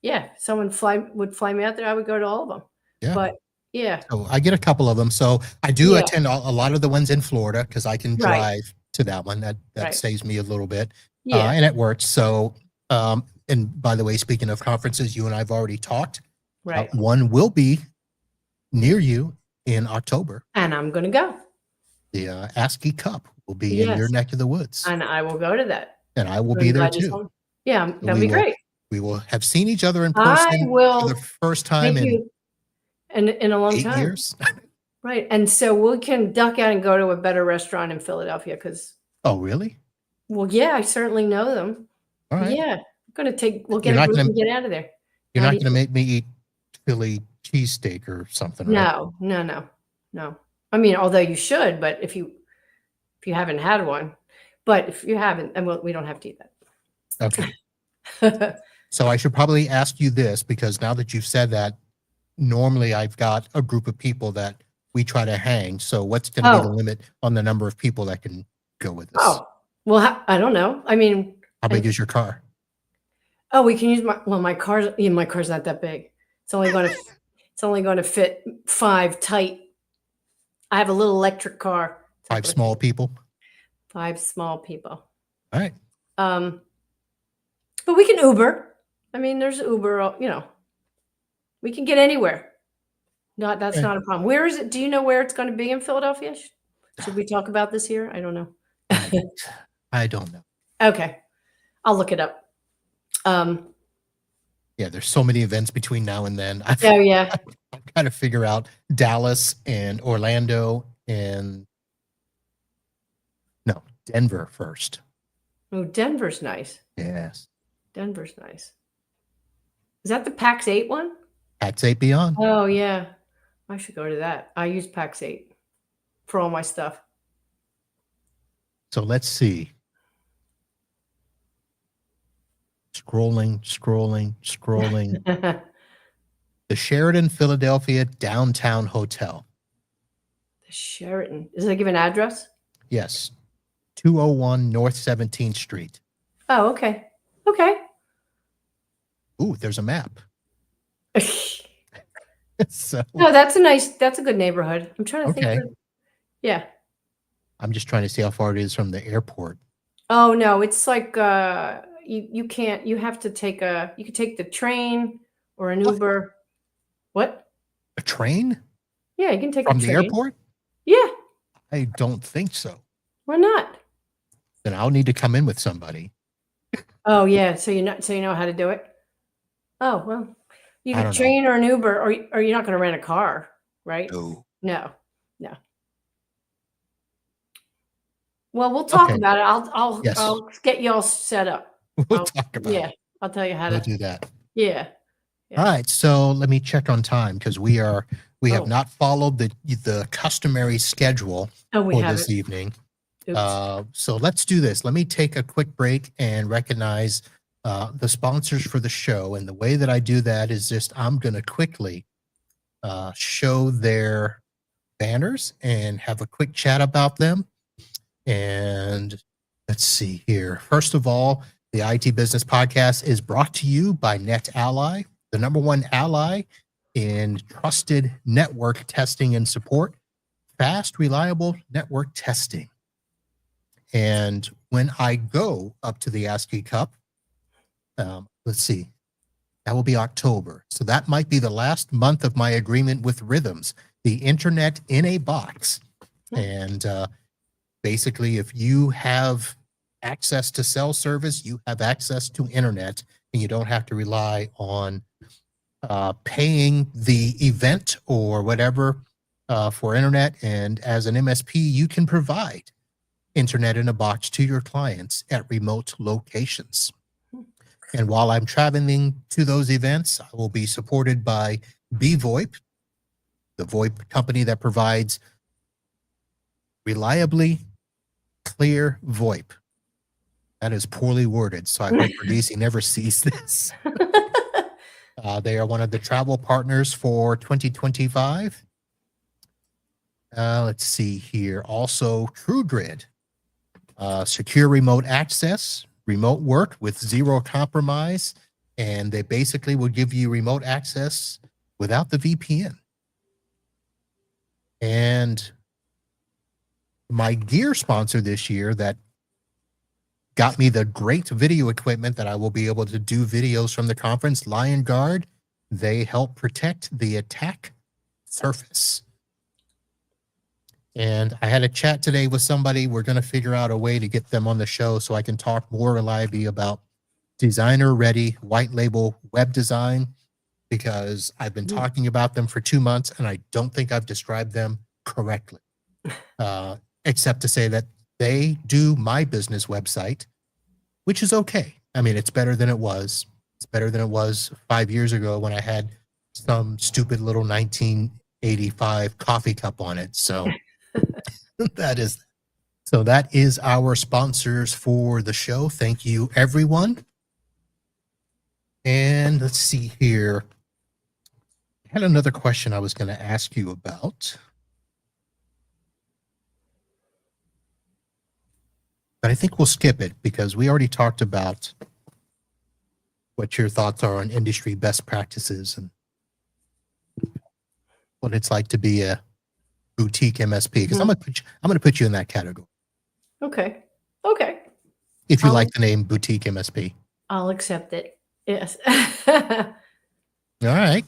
Speaker 2: yeah, someone would fly me out there, I would go to all of them.
Speaker 1: Yeah.
Speaker 2: But yeah,
Speaker 1: So I get a couple of them. So I do
Speaker 2: yeah,
Speaker 1: attend a lot of the ones in Florida because I can
Speaker 2: right,
Speaker 1: drive to that one. That
Speaker 2: right.
Speaker 1: saves me a little bit,
Speaker 2: Yeah,
Speaker 1: and it works. So, and by the way, speaking of conferences, you and I've already talked.
Speaker 2: right.
Speaker 1: One will be near you in October.
Speaker 2: And I'm going to go.
Speaker 1: The ASCII Cup will be in your
Speaker 2: Yes.
Speaker 1: neck of the woods,
Speaker 2: And I will go to that.
Speaker 1: and I will be
Speaker 2: I'm
Speaker 1: there
Speaker 2: glad you
Speaker 1: too.
Speaker 2: told me. Yeah,
Speaker 1: So
Speaker 2: that'd be great.
Speaker 1: we will have seen each other in
Speaker 2: I
Speaker 1: person for the
Speaker 2: will
Speaker 1: first time
Speaker 2: take
Speaker 1: in
Speaker 2: you in a long
Speaker 1: 8
Speaker 2: time.
Speaker 1: years.
Speaker 2: Right. And so we can duck out and go to a better restaurant in Philadelphia because,
Speaker 1: Oh, really?
Speaker 2: well, yeah, I certainly know them.
Speaker 1: All right.
Speaker 2: Yeah. We'll get
Speaker 1: You're
Speaker 2: a
Speaker 1: not
Speaker 2: group
Speaker 1: gonna
Speaker 2: and get out of there.
Speaker 1: you're
Speaker 2: How
Speaker 1: not
Speaker 2: do you,
Speaker 1: gonna make me eat Philly cheesesteak or something, right?
Speaker 2: no, no, no, no. I mean, although you should, but if you haven't had one, but if you haven't, and we don't have to eat
Speaker 1: Okay.
Speaker 2: that.
Speaker 1: So I should probably ask you this because now that you've said that, normally I've got a group of people that we try to hang. So what's gonna be the
Speaker 2: Oh,
Speaker 1: limit on the number of people that can go with us?
Speaker 2: oh, well, I don't know. I mean,
Speaker 1: How big is your car?
Speaker 2: we can use my car's not that big. It's only going to fit 5 tight. I have a little electric car. It's not
Speaker 1: 5
Speaker 2: gonna
Speaker 1: small
Speaker 2: fit
Speaker 1: people?
Speaker 2: 5 small people.
Speaker 1: All right.
Speaker 2: Um, but we can Uber. I mean, there's Uber, we can get anywhere. That's
Speaker 1: Okay.
Speaker 2: not a problem. Where is it? Do you know where it's going to be in Philadelphia? Should we talk about this here? I don't know.
Speaker 1: I I don't know.
Speaker 2: Okay. I'll look it up.
Speaker 1: Yeah, there's so many events between now and then.
Speaker 2: Oh yeah.
Speaker 1: I've got to figure out Dallas and Orlando and no, Denver first.
Speaker 2: Oh, Denver's nice.
Speaker 1: Yes.
Speaker 2: Denver's nice. Is that the PAX 8 one?
Speaker 1: PAX 8 Beyond.
Speaker 2: Oh yeah. I should go to that. I use PAX 8 for all my stuff.
Speaker 1: So let's see. Scrolling. The Sheraton Philadelphia Downtown Hotel.
Speaker 2: The Sheraton. Does it give an address?
Speaker 1: Yes. 201 North 17th Street.
Speaker 2: Oh, okay. Okay.
Speaker 1: Ooh, there's a map. So,
Speaker 2: No, that's a good neighborhood. I'm trying to think
Speaker 1: okay.
Speaker 2: where, yeah.
Speaker 1: I'm just trying to see how far it is from the airport.
Speaker 2: Oh, no, it's like, you can't, you have to take you can take the train or an
Speaker 1: What?
Speaker 2: Uber. What?
Speaker 1: A train
Speaker 2: Yeah, you can take a
Speaker 1: from the
Speaker 2: train.
Speaker 1: airport?
Speaker 2: Yeah,
Speaker 1: I don't think so.
Speaker 2: why not?
Speaker 1: Then I'll need to come in with somebody.
Speaker 2: Oh, yeah, so you know how to do it? Oh, well, you
Speaker 1: I
Speaker 2: could
Speaker 1: don't know.
Speaker 2: train or an Uber, or you're not gonna rent a car, right?
Speaker 1: No.
Speaker 2: No, no. Well, we'll talk
Speaker 1: Okay.
Speaker 2: about it.
Speaker 1: Yes.
Speaker 2: I'll get you all set up.
Speaker 1: We'll talk about
Speaker 2: Yeah,
Speaker 1: it.
Speaker 2: I'll tell you how
Speaker 1: We'll
Speaker 2: to,
Speaker 1: do that.
Speaker 2: yeah,
Speaker 1: All
Speaker 2: yeah.
Speaker 1: right. So let me check on time because we have
Speaker 2: Oh,
Speaker 1: not followed the customary schedule
Speaker 2: oh, we
Speaker 1: for
Speaker 2: have it.
Speaker 1: this evening.
Speaker 2: Oops.
Speaker 1: So let's do this. Let me take a quick break and recognize the sponsors for the show. And the way that I do that is just I'm going to quickly show their banners and have a quick chat about them. And let's see here. First of all, the IT Business Podcast is brought to you by NetAlly, the number one ally in trusted network testing and support, fast, reliable network testing. And when I go up to the ASCII Cup, let's see, that will be October. So that might be the last month of my agreement with Rhythms, the internet in a box. And basically, if you have access to cell service, you have access to internet, and you don't have to rely on paying the event or whatever for internet. And as an MSP, you can provide internet in a box to your clients at remote locations. And while I'm traveling to those events, I will be supported by BVoIP, the VoIP company that provides reliably clear VoIP. That is poorly worded, so I hope Bernice never sees this. They are one of the travel partners for 2025. Let's see here. Also, TrueGrid, secure remote access, remote work with zero compromise, and they basically will give you remote access without the VPN. And my gear sponsor this year that got me the great video equipment that I will be able to do videos from the conference, Lion Guard, they help protect the attack surface. And I had a chat today with somebody. We're going to figure out a way to get them on the show so I can talk more reliably about designer ready white label web design, because I've been talking about them for 2 months and I don't think I've described them correctly, except to say that they do my business website, which is okay. I mean, it's better than it was. It's better than it was 5 years ago when I had some stupid little 1985 coffee cup on it. So that is our sponsors for the show. Thank you, everyone. And let's see here. I had another question I was going to ask you about, but I think we'll skip it because we already talked about what your thoughts are on industry best practices and what it's like to be a boutique MSP. Because I'm gonna put you in that category
Speaker 2: Okay. Okay.
Speaker 1: if you
Speaker 2: I'll
Speaker 1: like the name boutique MSP.
Speaker 2: I'll accept it. Yes.
Speaker 1: All right.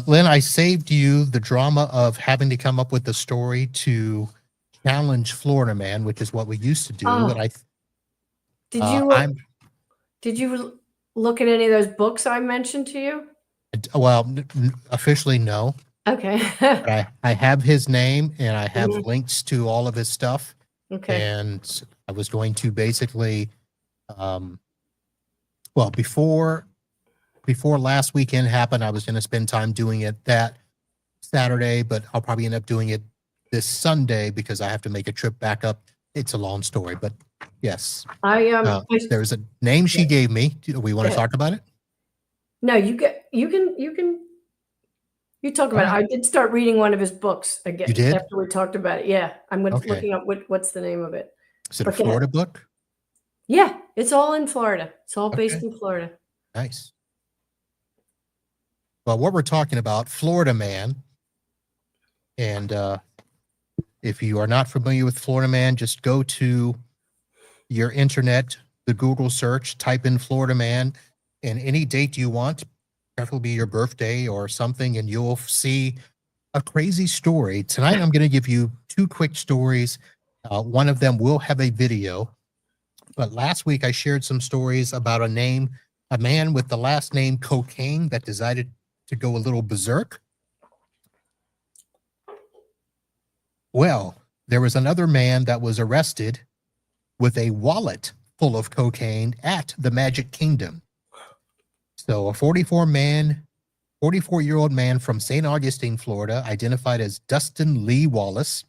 Speaker 1: Lynn, I saved you the drama of having to come up with a story to challenge Florida Man, which is what we used to do.
Speaker 2: Oh,
Speaker 1: And
Speaker 2: did you
Speaker 1: I'm
Speaker 2: did you look at any of those books I mentioned to you?
Speaker 1: well, officially no,
Speaker 2: Okay.
Speaker 1: but I have his name and I have
Speaker 2: Mhm.
Speaker 1: links to all of his stuff.
Speaker 2: Okay.
Speaker 1: And I was going to basically, um, well, before last weekend happened, I was going to spend time doing it that Saturday, but I'll probably end up doing it this Sunday because I have to make a trip back up. It's a long story, but yes, there's a name she
Speaker 2: yeah,
Speaker 1: gave me. Do we
Speaker 2: go
Speaker 1: want to
Speaker 2: ahead.
Speaker 1: talk about it?
Speaker 2: No, you talk
Speaker 1: All
Speaker 2: about it.
Speaker 1: right.
Speaker 2: I did start reading one of his books
Speaker 1: You
Speaker 2: again
Speaker 1: did?
Speaker 2: after we talked about it. Yeah, I'm
Speaker 1: Okay.
Speaker 2: looking up what's the name of it.
Speaker 1: Is it a
Speaker 2: But go ahead.
Speaker 1: Florida book?
Speaker 2: Yeah, it's all in Florida. It's all based
Speaker 1: Okay.
Speaker 2: in Florida.
Speaker 1: Nice. Well, what we're talking about, Florida Man. And if you are not familiar with Florida Man, just go to your internet, the Google search, type in Florida Man, and any date you want, preferably your birthday or something, and you'll see a crazy story. Tonight, I'm going to give you two quick stories. One of them will have a video, but last week I shared some stories about a man with the last name Cocaine that decided to go a little berserk. Well, there was another man that was arrested with a wallet full of cocaine at the Magic Kingdom. So a 44-year-old man from St. Augustine, Florida, identified as Dustin Lee Wallace.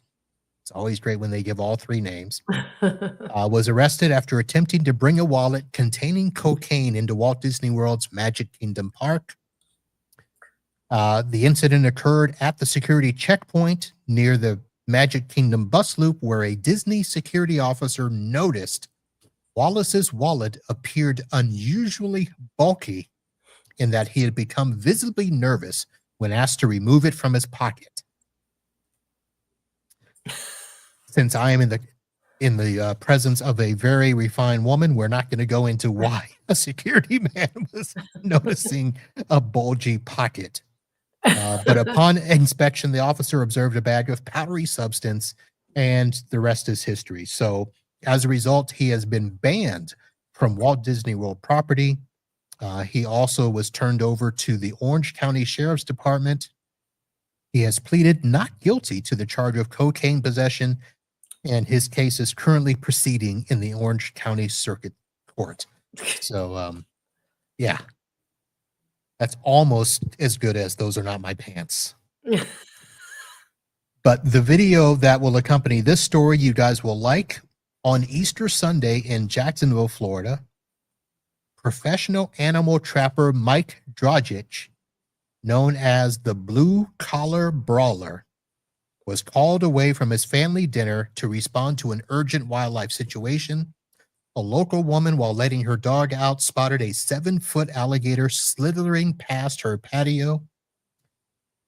Speaker 1: It's always great when they give all three names. Was arrested after attempting to bring a wallet containing cocaine into Walt Disney World's Magic Kingdom Park. The incident occurred at the security checkpoint near the Magic Kingdom bus loop, where a Disney security officer noticed Wallace's wallet appeared unusually bulky in that he had become visibly nervous when asked to remove it from his pocket. Since I am in the presence of a very refined woman, we're not going to go into why a security man was noticing a bulgy pocket. But upon inspection, the officer observed a bag of powdery substance, and the rest is history. So as a result, he has been banned from Walt Disney World property. He also was turned over to the Orange County Sheriff's Department. He has pleaded not guilty to the charge of cocaine possession, and his case is currently proceeding in the Orange County Circuit Court. So, yeah. That's almost as good as Those Are Not My Pants. But the video that will accompany this story, you guys will like. On Easter Sunday in Jacksonville, Florida, professional animal trapper Mike Dragic, known as the Blue Collar Brawler, was called away from his family dinner to respond to an urgent wildlife situation. A local woman, while letting her dog out, spotted a 7-foot alligator slithering past her patio.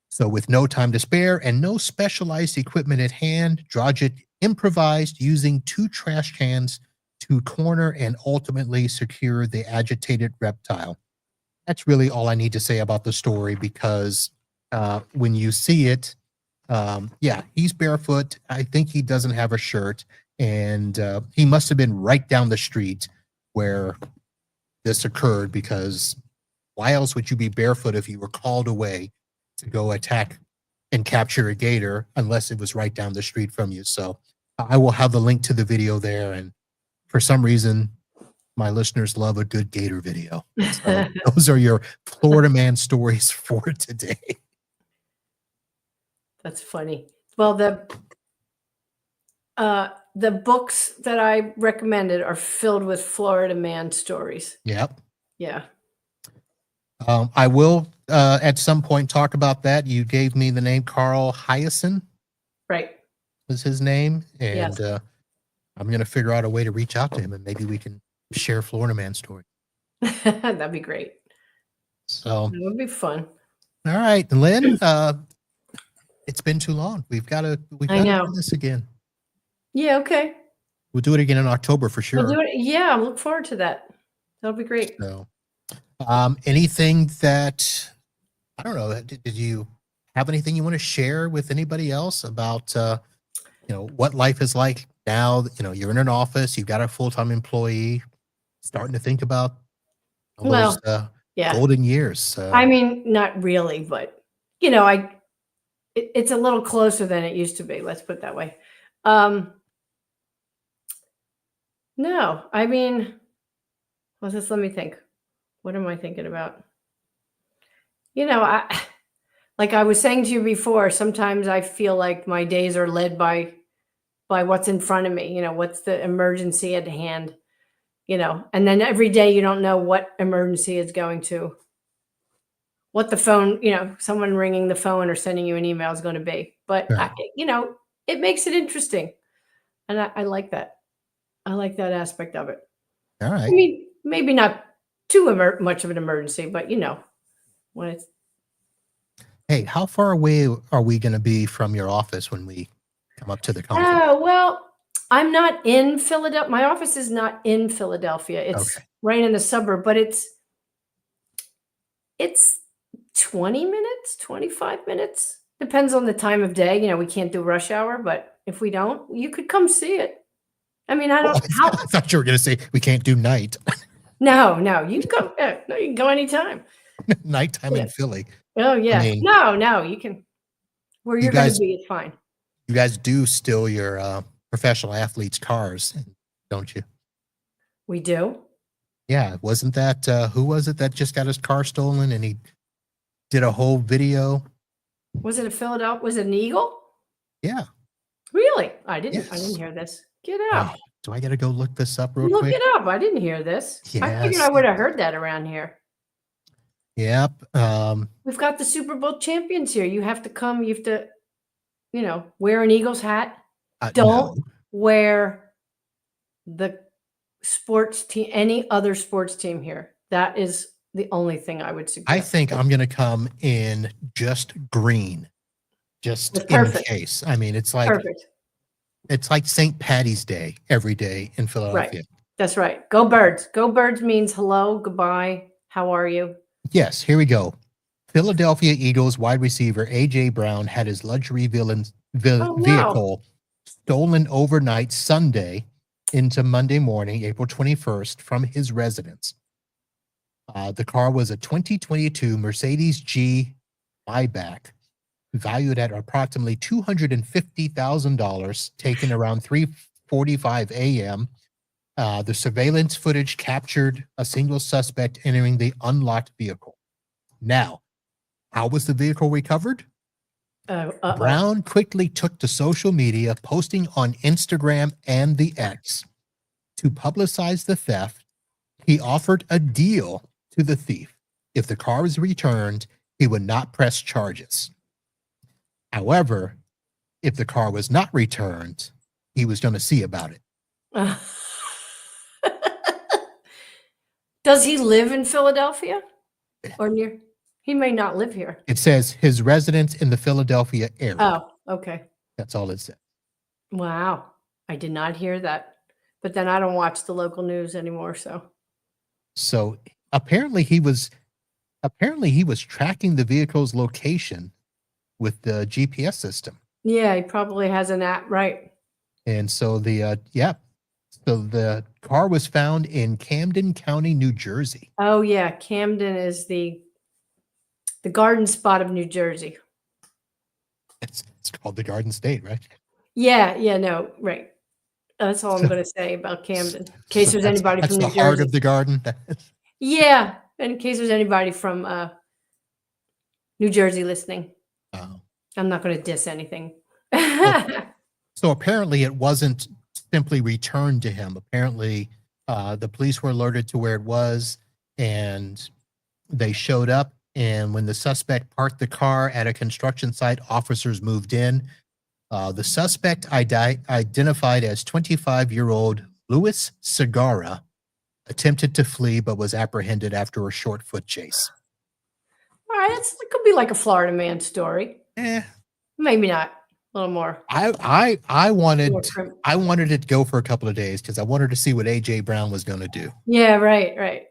Speaker 1: So with no time to spare and no specialized equipment at hand, Dragic improvised using 2 trash cans to corner and ultimately secure the agitated reptile. That's really all I need to say about the story, because when you see it, yeah, he's barefoot. I think he doesn't have a shirt. And he must have been right down the street where this occurred, because why else would you be barefoot if you were called away to go attack and capture a gator, unless it was right down the street from you? So I will have the link to the video there. And for some reason, my listeners love a good gator video. So those are your Florida Man stories for today.
Speaker 2: That's funny. Well, the books that I recommended are filled with Florida Man stories.
Speaker 1: Yep.
Speaker 2: Yeah.
Speaker 1: I will at some point talk about that. You gave me the name Carl Hyacin.
Speaker 2: Right.
Speaker 1: Was his name. And
Speaker 2: Yes.
Speaker 1: I'm going to figure out a way to reach out to him, and maybe we can share Florida Man story.
Speaker 2: That'd be great.
Speaker 1: So
Speaker 2: That would be fun.
Speaker 1: all right, Lynn, it's been too long. We've got to do this again.
Speaker 2: Yeah, okay.
Speaker 1: We'll do it again in October for sure.
Speaker 2: We'll do it. Yeah, I look forward to that. That'll be great.
Speaker 1: So anything that, I don't know, did you have anything you want to share with anybody else about what life is like now? You're in an office, you've got a full-time employee, starting to think about all those golden years.
Speaker 2: I mean, not really, but it's a little closer than it used to be. Let's put it that way. No, I mean, let me think. What am I thinking about? Like I was saying to you before, sometimes I feel like my days are led by what's in front of me. What's the emergency at hand, and then every day you don't know what emergency is going to, what the phone, someone ringing the phone or sending you an email is going to be. But,
Speaker 1: Right.
Speaker 2: It makes it interesting. And I like that. I like that aspect of it.
Speaker 1: All right.
Speaker 2: I mean, maybe not too much of an emergency, but when
Speaker 1: Hey, how far away are we going to be from your office when we come up to the conference?
Speaker 2: Oh, well, I'm not in Philadelphia. My office is not in Philadelphia. It's
Speaker 1: Okay.
Speaker 2: right in the suburb, but it's 20 minutes, 25 minutes. Depends on the time of day. You know, we can't do rush hour, but if we don't, you could come see it. I mean, I
Speaker 1: Well,
Speaker 2: don't how
Speaker 1: I thought you were going to say we can't do night.
Speaker 2: no, you can go. Yeah, no, you can go anytime.
Speaker 1: Nighttime
Speaker 2: Yeah.
Speaker 1: in Philly.
Speaker 2: Oh
Speaker 1: I
Speaker 2: yeah.
Speaker 1: mean,
Speaker 2: No, you can where
Speaker 1: you
Speaker 2: you're gonna
Speaker 1: guys,
Speaker 2: be, it's fine.
Speaker 1: you guys do steal your professional athletes' cars, don't you?
Speaker 2: We do.
Speaker 1: Yeah, wasn't that who was it that just got his car stolen and he did a whole video?
Speaker 2: Was it a Philadelphia? Was it an eagle?
Speaker 1: Yeah.
Speaker 2: Really? I didn't
Speaker 1: Yes.
Speaker 2: hear this. Get
Speaker 1: Oh,
Speaker 2: out.
Speaker 1: do I got to go look this up real
Speaker 2: Look
Speaker 1: quick?
Speaker 2: it up. I didn't hear this. I figured
Speaker 1: Yes.
Speaker 2: I would have heard that around here.
Speaker 1: Yep.
Speaker 2: We've got the Super Bowl champions here. You have to come. You have to, wear an Eagles hat.
Speaker 1: No,
Speaker 2: Don't wear the sports team, any other sports team here. That is the only thing I would
Speaker 1: I
Speaker 2: suggest.
Speaker 1: think I'm going to come in just green, just
Speaker 2: It's
Speaker 1: in
Speaker 2: perfect.
Speaker 1: case. I mean,
Speaker 2: Perfect.
Speaker 1: it's like St. Patty's Day every day in
Speaker 2: Right.
Speaker 1: Philadelphia.
Speaker 2: That's right. Go Birds. Go Birds means hello, goodbye, how are you?
Speaker 1: Yes, here we go. Philadelphia Eagles wide receiver A.J. Brown had his luxury
Speaker 2: Oh, no.
Speaker 1: vehicle stolen overnight Sunday into Monday morning, April 21st, from his residence. The car was a 2022 Mercedes G buyback valued at approximately $250,000, taken around 3:45 a.m. The surveillance footage captured a single suspect entering the unlocked vehicle. Now, how was the vehicle recovered?
Speaker 2: Oh, uh-oh.
Speaker 1: Brown quickly took to social media, posting on Instagram and the X to publicize the theft. He offered a deal to the thief. If the car was returned, he would not press charges. However, if the car was not returned, he was going to see about it.
Speaker 2: Does he live in Philadelphia or near? He may not live here.
Speaker 1: It says his residence in the Philadelphia area.
Speaker 2: Oh, okay.
Speaker 1: That's all it said.
Speaker 2: Wow. I did not hear that. But then I don't watch the local news anymore, so.
Speaker 1: So apparently he was tracking the vehicle's location with the GPS system.
Speaker 2: Yeah, he probably has an app, right?
Speaker 1: And so so the car was found in Camden County, New Jersey.
Speaker 2: Oh, yeah, Camden is the garden spot of New Jersey.
Speaker 1: It's called the Garden State, right?
Speaker 2: Yeah, no, right. That's all I'm gonna say about Camden, in case there's anybody
Speaker 1: That's
Speaker 2: from
Speaker 1: the
Speaker 2: New
Speaker 1: heart
Speaker 2: Jersey.
Speaker 1: of the garden.
Speaker 2: Yeah, in case there's anybody from, New Jersey listening.
Speaker 1: Oh.
Speaker 2: I'm not gonna diss anything.
Speaker 1: So apparently it wasn't simply returned to him. Apparently, the police were alerted to where it was, and they showed up. And when the suspect parked the car at a construction site, officers moved in. The suspect identified as 25-year-old Louis Segarra attempted to flee but was apprehended after a short foot chase.
Speaker 2: All right, it could be like a Florida man story.
Speaker 1: Eh,
Speaker 2: Maybe not. A little more.
Speaker 1: I wanted
Speaker 2: More crim-
Speaker 1: I wanted it to go for a couple of days because I wanted to see what AJ Brown was going to do.
Speaker 2: Yeah, right.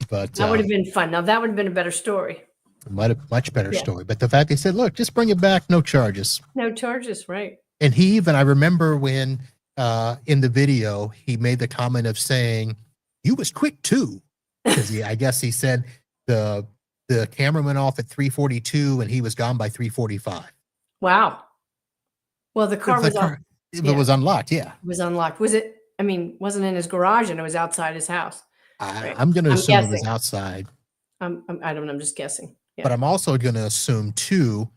Speaker 1: But
Speaker 2: That would have been fun. Now that would have been a better story.
Speaker 1: much better
Speaker 2: Yeah.
Speaker 1: story. But the fact they said, look, just bring it back, no charges.
Speaker 2: No charges, right?
Speaker 1: And I remember when in the video he made the comment of saying, "You was quick too," because I guess he said the camera went off at 3:42 and he was gone by 3:45.
Speaker 2: Wow. Well, the car was
Speaker 1: If it was unlocked, yeah.
Speaker 2: was unlocked. Was it? I mean, wasn't in his garage and it was outside his house. Right.
Speaker 1: I'm going to
Speaker 2: I'm
Speaker 1: assume it was
Speaker 2: guessing.
Speaker 1: outside.
Speaker 2: I don't know. I'm just guessing. Yeah.
Speaker 1: But I'm also going to assume too,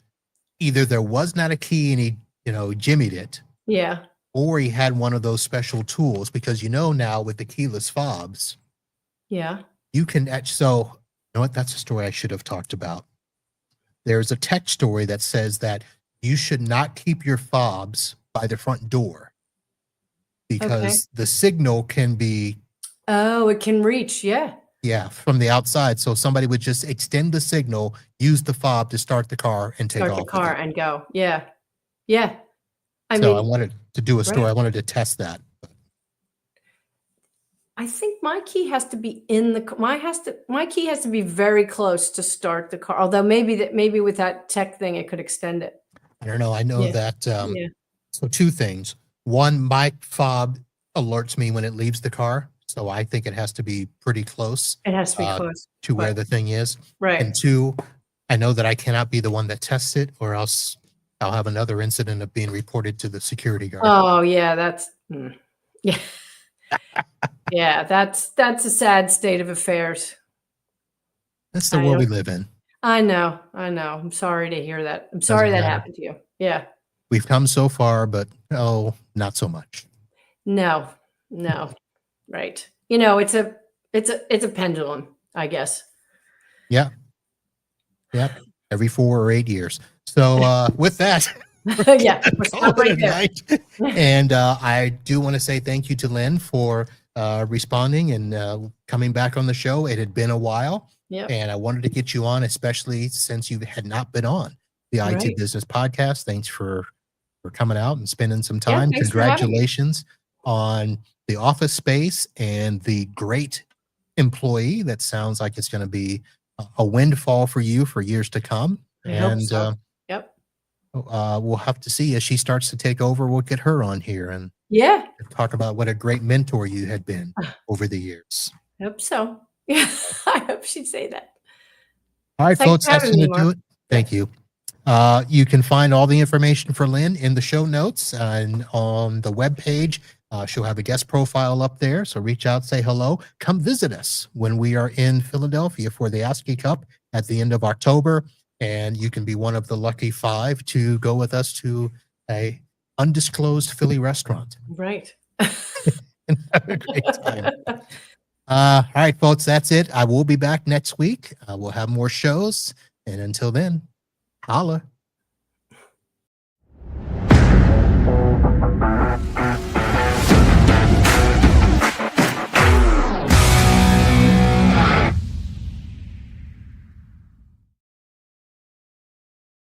Speaker 1: either there was not a key and he, jimmied it,
Speaker 2: Yeah.
Speaker 1: or he had one of those special tools because now with the keyless fobs,
Speaker 2: Yeah.
Speaker 1: you can so you know what? That's a story I should have talked about. There's a tech story that says that you should not keep your fobs by the front door because the signal can be
Speaker 2: Oh, it can reach. Yeah.
Speaker 1: Yeah, from the outside. So somebody would just extend the signal, use the fob to start the car and take
Speaker 2: Start the
Speaker 1: off with
Speaker 2: car
Speaker 1: it.
Speaker 2: and go. Yeah. Yeah. I
Speaker 1: So I
Speaker 2: mean,
Speaker 1: wanted to do a
Speaker 2: right.
Speaker 1: story. I wanted to test that.
Speaker 2: I think my key has to be in the my key has to be very close to start the car. Although maybe with that tech thing it could extend it.
Speaker 1: I don't know. I know
Speaker 2: Yeah.
Speaker 1: that.
Speaker 2: Yeah.
Speaker 1: So two things. One, my fob alerts me when it leaves the car. So I think it has to be pretty close
Speaker 2: It has to be
Speaker 1: uh,
Speaker 2: close.
Speaker 1: to where
Speaker 2: But
Speaker 1: the thing is. And
Speaker 2: right.
Speaker 1: two, I know that I cannot be the one that tests it, or else I'll have another incident of being reported to the security guard.
Speaker 2: Oh yeah, yeah. Yeah, that's a sad state of affairs.
Speaker 1: That's the
Speaker 2: I
Speaker 1: world we
Speaker 2: don't
Speaker 1: live in.
Speaker 2: I know. I know. I'm sorry to hear that. I'm sorry
Speaker 1: Doesn't
Speaker 2: that
Speaker 1: matter.
Speaker 2: happened to you. Yeah.
Speaker 1: We've come so far, but oh, not so much.
Speaker 2: No. No. Right. You know, it's a pendulum, I guess.
Speaker 1: Yeah. Yep. Every 4 or 8 years. So with that, we're
Speaker 2: Yeah,
Speaker 1: gonna
Speaker 2: we're
Speaker 1: call
Speaker 2: stop
Speaker 1: it
Speaker 2: right
Speaker 1: a
Speaker 2: there.
Speaker 1: night. And I do want to say thank you to Lynn for responding and coming back on the show. It had been a while,
Speaker 2: Yep.
Speaker 1: and I wanted to get you on, especially since you had not been on the IT
Speaker 2: Right.
Speaker 1: Business Podcast. Thanks for coming out and spending some
Speaker 2: Yeah,
Speaker 1: time.
Speaker 2: thanks for having me.
Speaker 1: Congratulations on the office space and the great employee. That sounds like it's going to be a windfall for you for years to come.
Speaker 2: I hope
Speaker 1: And
Speaker 2: so. Yep.
Speaker 1: we'll have to see as she starts to take over. We'll get her on here and
Speaker 2: Yeah.
Speaker 1: talk about what a great mentor you had been over the years.
Speaker 2: Hope so. Yeah. I hope she'd say that.
Speaker 1: All right,
Speaker 2: Thanks
Speaker 1: folks,
Speaker 2: for
Speaker 1: that's
Speaker 2: having
Speaker 1: going
Speaker 2: me,
Speaker 1: to do
Speaker 2: Marv.
Speaker 1: it. Thank you. You can find all the information for Lynn in the show notes and on the webpage. She'll have a guest profile up there. So reach out, say hello. Come visit us when we are in Philadelphia for the ASCII Cup at the end of October. And you can be one of the lucky 5 to go with us to a undisclosed Philly restaurant
Speaker 2: Right.
Speaker 1: and have a great time. All right, folks, that's it. I will be back next week. We'll have more shows. And until then, holla.